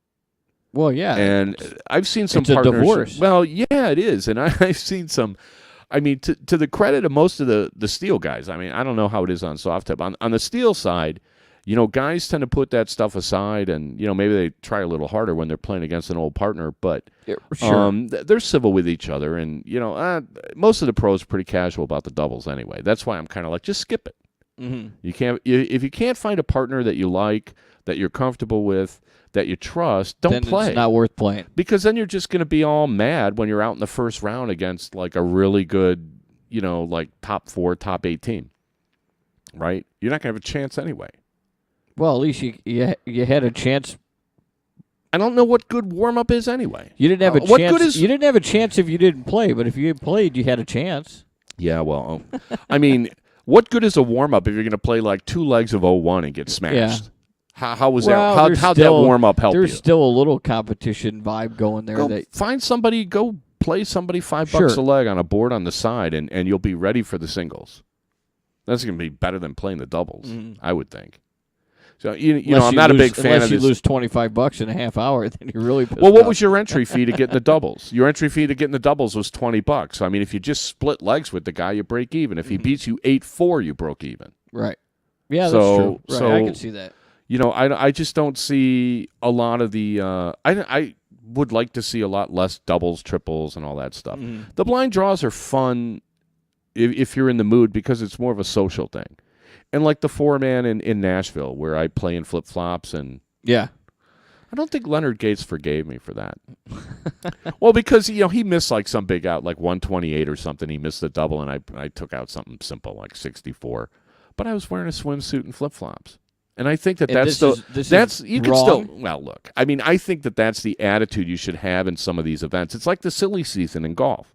Well, yeah. And I've seen some it's partners. a divorce. Well, yeah, it is. And I've seen some. I mean, to the credit of most of the steel guys, I mean, I don't know how it is on soft tip. On the steel side, guys tend to put that stuff aside, and maybe they try a little harder when they're playing against an old partner. But they're civil with each other, and most of the pros are pretty casual about the doubles anyway. That's why I'm kind of like, just skip it. Mm-hmm. You can't if you can't find a partner that you like, that you're comfortable with, that you trust, don't play. It's not worth playing. Because then you're just going to be all mad when you're out in the first round against like a really good, like top 4, top 8 team. Right? You're not going to have a chance anyway. Well, at least you had a chance. I don't know what good warm-up is anyway. You didn't have a chance. What good is... You didn't have a chance if you didn't play, but if you had played, you had a chance. Yeah, well, I mean, what good is a warm-up if you're going to play like 2 legs of 0-1 and get smashed? Yeah. How was that? How'd that warm-up help you? There's still a little competition vibe going there. Find somebody, go play somebody $5 a leg on a board on the side, and you'll be ready for the singles. That's going to be better than playing the doubles, I would think. So I'm not a big fan of this. Unless you lose $25 in a half hour, then you're really pissed Well, what off. was your entry fee to get in the doubles? Your entry fee to get in the doubles was $20. So, I mean, if you just split legs with the guy, you break even. If he beats you 8-4, you broke even. Right. Yeah, that's So- true. Right, so- I can see that. I just don't see a lot of the I would like to see a lot less doubles, triples, and all that stuff. The blind draws are fun if you're in the mood, because it's more of a social thing. And like the 4-man in Nashville, where I play in flip-flops, and Yeah. I don't think Leonard Gates forgave me for that. Well, because he missed like some big out, like 128 or something. He missed the double, and I took out something simple like 64. But I was wearing a swimsuit and flip-flops. And I think that's you can still, well, look, I mean, I think that's the attitude you should have in some of these events. It's like the silly season in golf.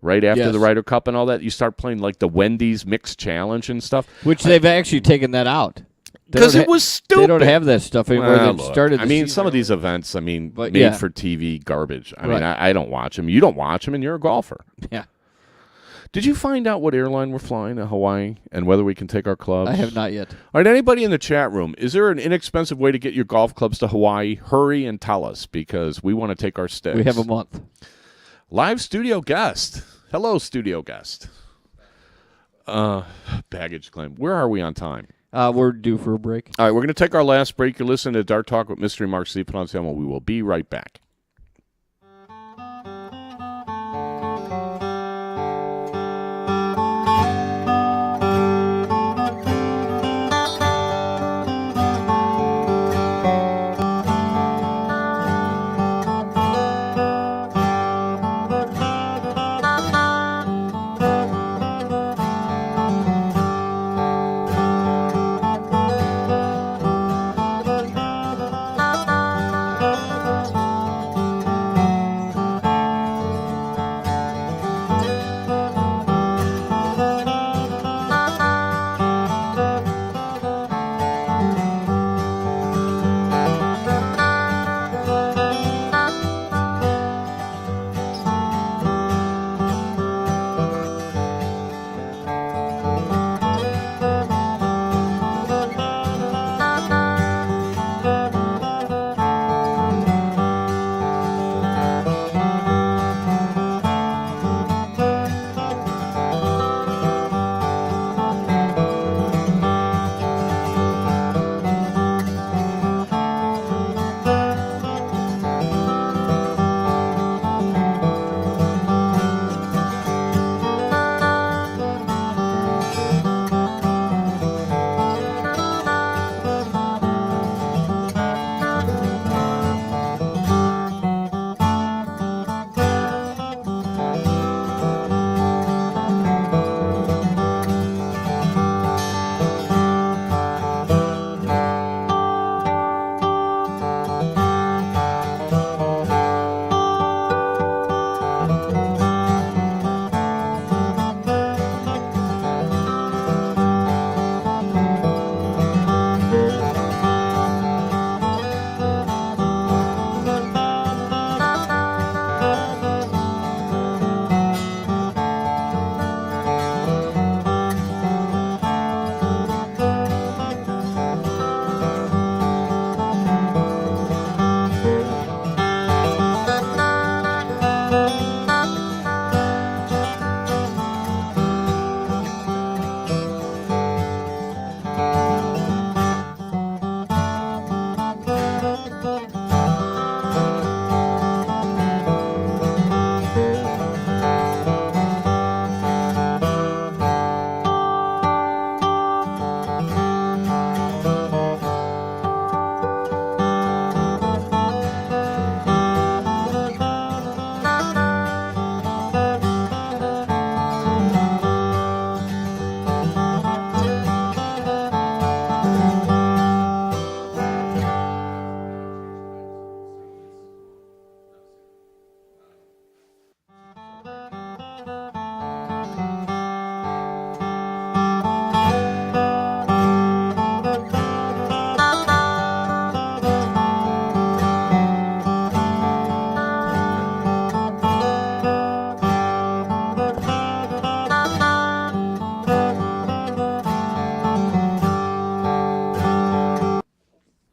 Right after the Ryder Cup and all that, you start playing like the Wendy's Mixed Challenge and stuff. Which they've actually taken that out. Because it was stupid. They don't have that stuff anymore. Well, They've started. I mean, some of these events, made for TV garbage. I mean, I don't watch them. You don't watch them, and you're a golfer. Yeah. Did you find out what airline we're flying to Hawaii and whether we can take our clubs? I have not yet. All right, anybody in the chat room, is there an inexpensive way to get your golf clubs to Hawaii? Hurry and tell us, because we want to take our sticks. We have a month. Live studio guest. Hello, studio guest. Baggage claim. Where are we on time? We're due for a break. All right, we're going to take our last break. You're listening to Dart Talk with Mystery Mark Steve Ponziano. We will be right back.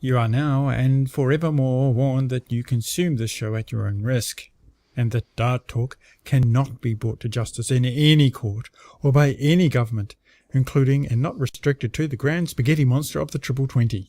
You are now and forevermore warned that you consume this show at your own risk, and that Dart Talk cannot be brought to justice in any court or by any government, including and not restricted to the grand spaghetti monster of the Triple 20.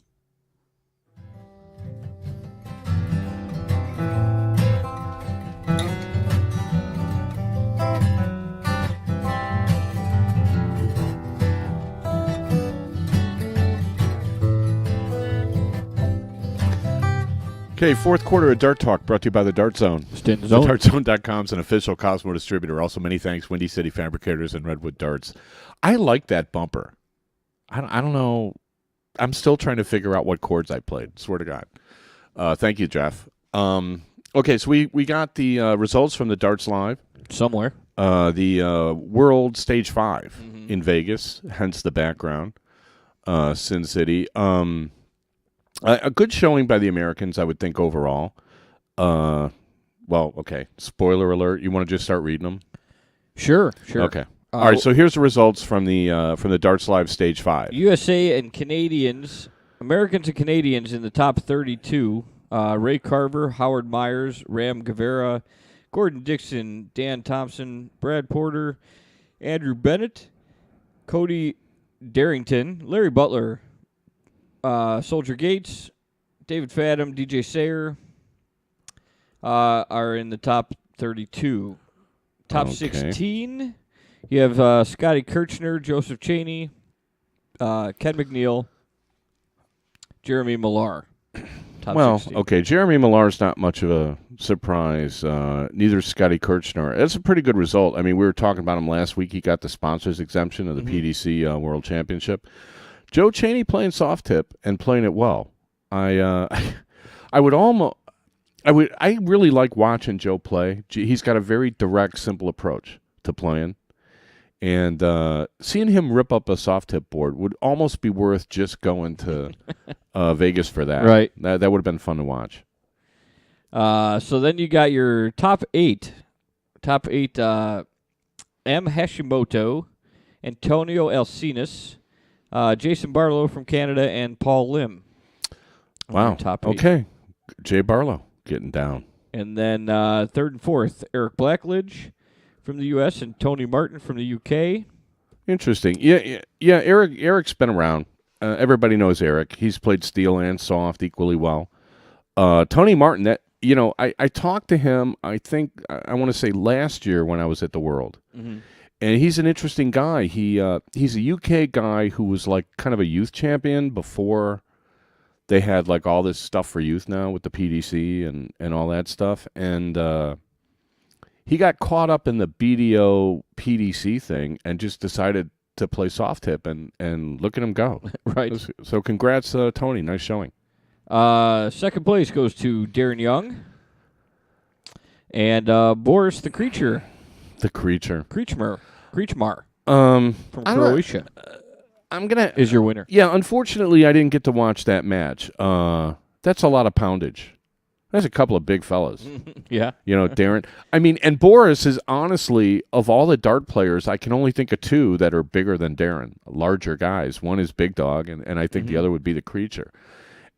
Okay, fourth quarter of Dart Talk brought to you by the Dart Zone. Just in the zone. DartZone.com is an official Cosmo distributor. Also, many thanks, Windy City Fabricators and Redwood Darts. I like that bumper. I don't know. I'm still trying to figure out what chords I played. Swear to God. Thank you, Jeff. Okay, so we got the results from the Darts Live. Somewhere. The World Stage 5 in Vegas, hence the background. Sin City. A good showing by the Americans, I would think, overall. Well, okay. Spoiler alert. You want to just start reading them? Sure. Okay. All right, so here's the results from the Darts Live Stage 5. USA and Canadians, Americans and Canadians in the top 32. Ray Carver, Howard Myers, Ram Guevara, Gordon Dixon, Dan Thompson, Brad Porter, Andrew Bennett, Cody Darrington, Larry Butler, Soldier Gates, David Fadham, DJ Sayer are in the top 32. Top 16, you have Scotty Kirchner, Joseph Cheney, Ken McNeil, Jeremy Millar. Top 16. Okay, Jeremy Millar's not much of a surprise. Neither is Scotty Kirchner. That's a pretty good result. I mean, we were talking about him last week. He got the sponsors exemption of the PDC World Championship. Joe Cheney playing soft tip and playing it well. I really like watching Joe play. He's got a very direct, simple approach to playing. And seeing him rip up a soft tip board would almost be worth just going to Vegas for that. Right. That would have been fun to watch. So then you got your top eight. Top eight, M. Hashimoto, Antonio Alcinas, Jason Barlow from Canada, and Paul Lim. Wow. Top eight. Okay. Jay Barlow getting down. And then third and fourth, Eric Blackledge from the U.S. and Tony Martin from the U.K. Interesting. Yeah. Eric's been around. Everybody knows Eric. He's played steel and soft equally well. Tony Martin, I talked to him, I think, I want to say last year when I was at the World. Mm-hmm. And he's an interesting guy. He's a UK guy who was like kind of a youth champion before they had like all this stuff for youth now with the PDC and all that stuff. And he got caught up in the BDO PDC thing and just decided to play soft tip, and look at him go. Right. So congrats, Tony. Nice showing. Second place goes to Darren Young and Boris the Creature. The Creature. Kreechmar From Croatia. Is your winner. Yeah, unfortunately, I didn't get to watch that match. That's a lot of poundage. That's a couple of big fellas. Yeah. Darren. I mean, and Boris is honestly, of all the dart players, I can only think of two that are bigger than Darren, larger guys. One is Big Dog, and I think the other would be the Creature.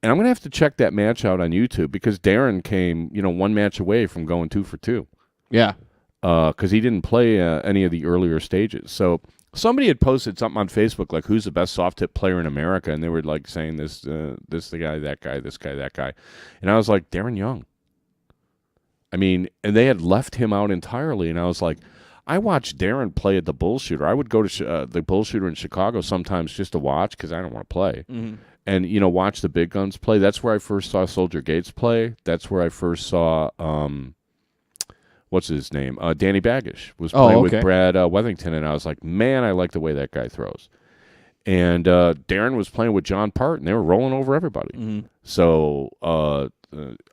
And I'm going to have to check that match out on YouTube because Darren came, one match away from going 2 for 2. Yeah. Because he didn't play any of the earlier stages. So somebody had posted something on Facebook like, who's the best soft tip player in America? And they were like saying this the guy, that guy, this guy, that guy. And I was like, Darren Young. I mean, and they had left him out entirely. And I was like, I watched Darren play at the Bullshooter. I would go to the Bullshooter in Chicago sometimes just to watch because I don't want to play. Mm-hmm. And, watch the big guns play. That's where I first saw Soldier Gates play. That's where I first saw, what's his name? Danny Baggish was playing with Brad Wethington. And I was like, man, I like the way that guy throws. And Darren was playing with John Part, and they were rolling over everybody. Mm-hmm. So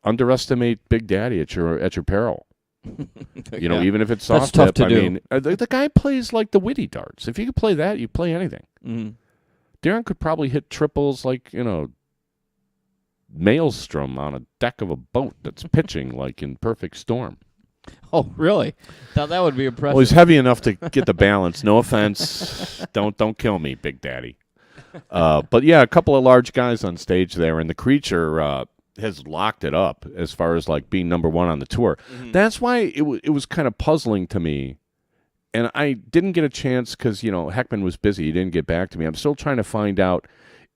underestimate Big Daddy at your peril. Yeah. Even if it's soft tip. I mean, the guy plays like the witty darts. If you could play that, you play anything. Mm-hmm. Darren could probably hit triples like, Maelstrom on a deck of a boat that's pitching like in perfect storm. Oh, really? Now that would be impressive. Well, he's heavy enough to get the balance. No offense. Don't kill me, Big Daddy. But yeah, a couple of large guys on stage there, and the Creature has locked it up as far as like being number one on the tour. Mm-hmm. That's why it was kind of puzzling to me. And I didn't get a chance because, Heckman was busy. He didn't get back to me. I'm still trying to find out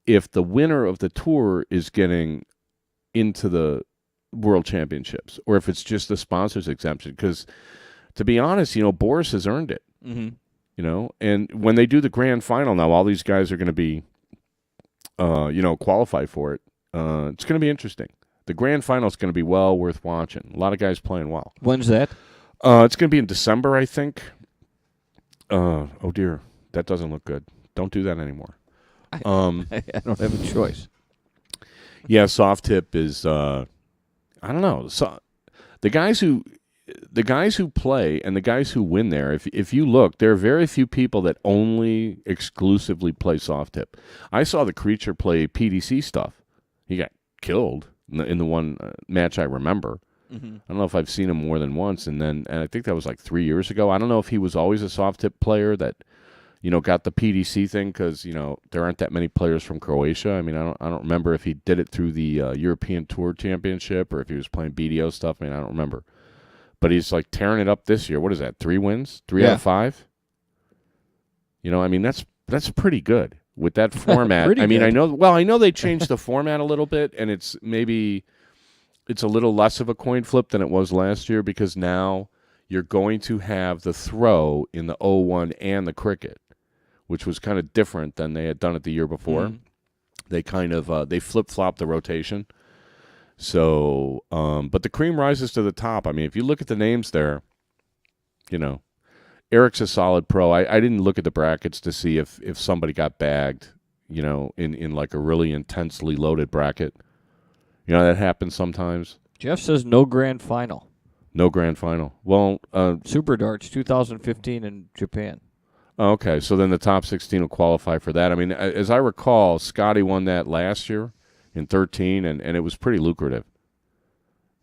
if the winner of the tour is getting into the World Championships or if it's just the sponsors exemption. Because, to be honest, Boris has earned it. Mm-hmm. And when they do the grand final now, all these guys are going to be, qualify for it. It's going to be interesting. The grand final is going to be well worth watching. A lot of guys playing well. When's that? It's going to be in December, I think. Oh dear, that doesn't look good. Don't do that anymore. I don't have a choice. Yeah, soft tip is I don't know. So the guys who play and the guys who win there, if you look, there are very few people that only exclusively play soft tip. I saw the Creature play PDC stuff. He got killed in the one match I remember. Mm-hmm. I don't know if I've seen him more than once, and I think that was like 3 years ago. I don't know if he was always a soft tip player that, got the PDC thing because there aren't that many players from Croatia. I mean, I don't remember if he did it through the European Tour Championship or if he was playing BDO stuff. I mean, I don't remember, but he's like tearing it up this year. What is that? 3 wins, 3 out of 5. I mean that's pretty good with that format. I mean, good. I know they changed the format a little bit, and it's a little less of a coin flip than it was last year because now you're going to have the throw in the 0-1 and the cricket, which was kind of different than they had done it the year before. Mm-hmm. They kind of they flip-flopped the rotation. So, but the cream rises to the top. I mean, if you look at the names there, Eric's a solid pro. I didn't look at the brackets to see if somebody got bagged, in like a really intensely loaded bracket. That happens sometimes. Jeff says no grand final. No grand final. Well, Super Darts 2015 in Japan. Okay, so then the top 16 will qualify for that. I mean, as I recall, Scotty won that last year in 13, and it was pretty lucrative.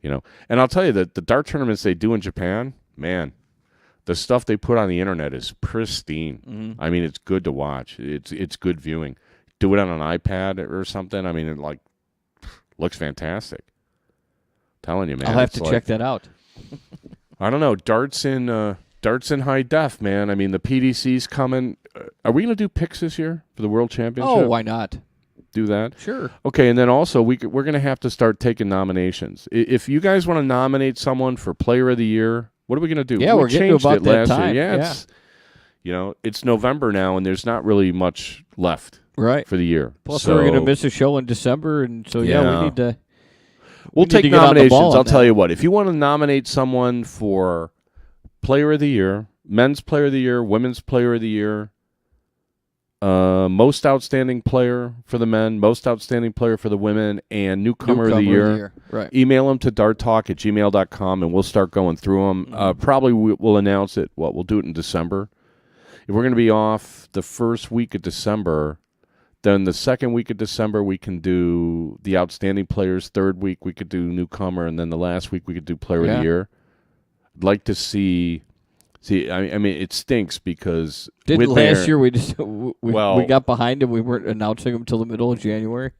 And I'll tell you that the dart tournaments they do in Japan, man, the stuff they put on the internet is pristine. Mm-hmm. I mean, it's good to watch. It's good viewing. Do it on an iPad or something. I mean, it looks fantastic. Telling you, man. I'll have to check that out. I don't know. Darts in high def, man. I mean, the PDC's coming. Are we going to do picks this year for the World Championship? Oh, why not? Do that? Sure. Okay, and then also we're going to have to start taking nominations. If you guys want to nominate someone for Player of the Year, what are we going to do? Yeah, we're getting to about that time. Yeah, it's November now, and there's not really much left. Right. For the year. Plus, we're going to miss a show in December, and so, we need to... We'll need to take get on the nominations. ball on I'll that. tell you what. If you want to nominate someone for Player of the Year, Men's Player of the Year, Women's Player of the Year, Most Outstanding Player for the men, Most Outstanding Player for the women, and Newcomer of the Year, Right. email them to darttalk@gmail.com, and we'll start going through them. Mm-hmm. Probably we'll announce it. We'll do it in December. If we're going to be off the first week of December... Then the second week of December, we can do the outstanding players. Third week, we could do newcomer. And then the last week, we could do player of the year. I'd like to see, I mean, it stinks because... Didn't last year we just we got behind and we weren't announcing them until the middle of January?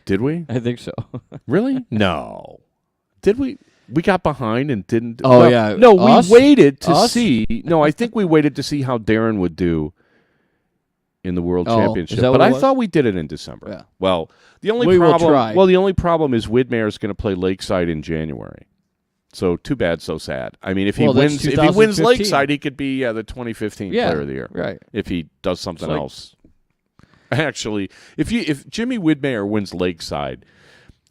Did we? I think so. Really? No. Did we? We got behind and didn't... Oh, yeah. No, Us? we waited to Us? see... No, I think we waited to see how Darren would do in the World Oh, Championship, is that but what it I was? thought we did it in December. Yeah. Well, the only We will problem. try. Well, the only problem is Widmer is going to play Lakeside in January. So too bad, so sad. I mean, if he Well, that's wins, if he wins 2015. Lakeside, he could be the 2015 Player of the Year. Right. If he does something It's like- else. Actually, if Jimmy Widmer wins Lakeside,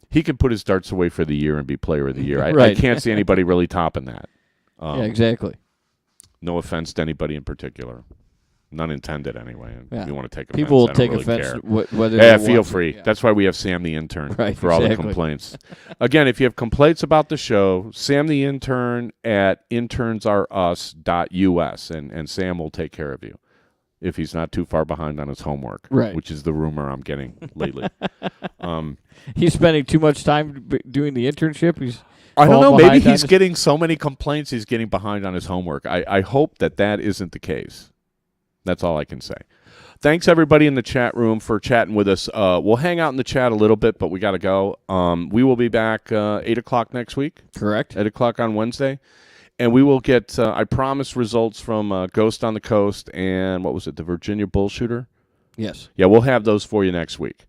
he could put his darts away for the year and be Player of the Year. I Right. can't see anybody really topping that. Yeah, exactly. No offense to anybody in particular. None intended, anyway. Yeah. If you want to take offense, People will I don't take really offense care. whether Yeah, they feel want- free. Yeah. That's why we have Sam the intern Right, for all the exactly. complaints. Again, if you have complaints about the show, Sam the intern at internsareus.us, and Sam will take care of you if he's not too far behind on his homework, Right. which is the rumor I'm getting lately. He's spending too much time doing the internship. I don't falling know. Maybe behind on he's his- getting so many complaints he's getting behind on his homework. I hope that isn't the case. That's all I can say. Thanks, everybody in the chat room, for chatting with us. We'll hang out in the chat a little bit, but we got to go. We will be back 8 o'clock next week. Correct. 8 o'clock on Wednesday. And we will get, I promise, results from Ghost on the Coast and, what was it, the Virginia Bull Shooter? Yes. Yeah, we'll have those for you next week.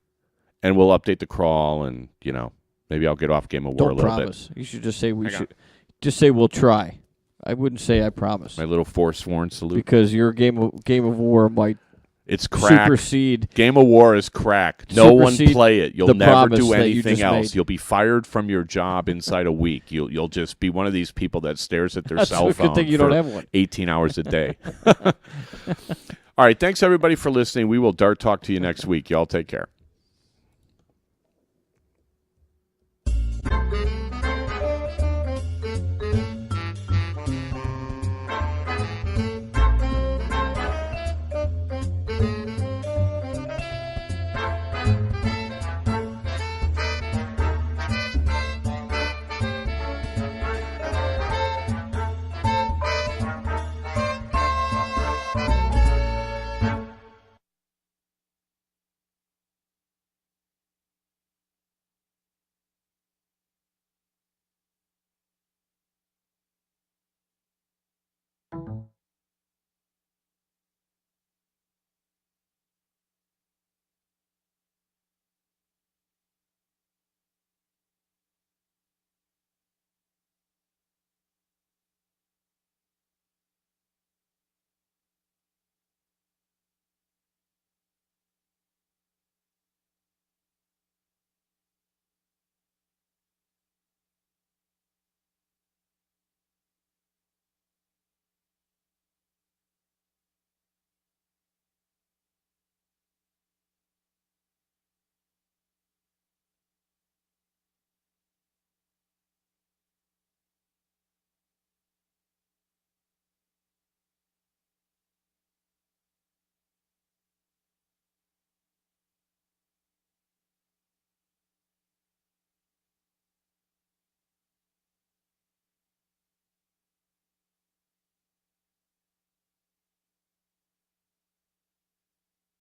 And we'll update the crawl, and, maybe I'll get off Game of War a Don't little promise. bit. You should just say we should. Just say we'll try. I wouldn't say I promise. My little forsworn salute. Because your game of War might It's crack. supersede. Game of War is crack. No one Supersede play it. You'll the never promise do that you anything just else. made. You'll be fired from your job inside a week. You'll just be one of these people that stares at their That's cell a phone good thing you for don't have one. 18 hours a day. All right, thanks everybody for listening. We will Dart talk to you next week. Y'all take care.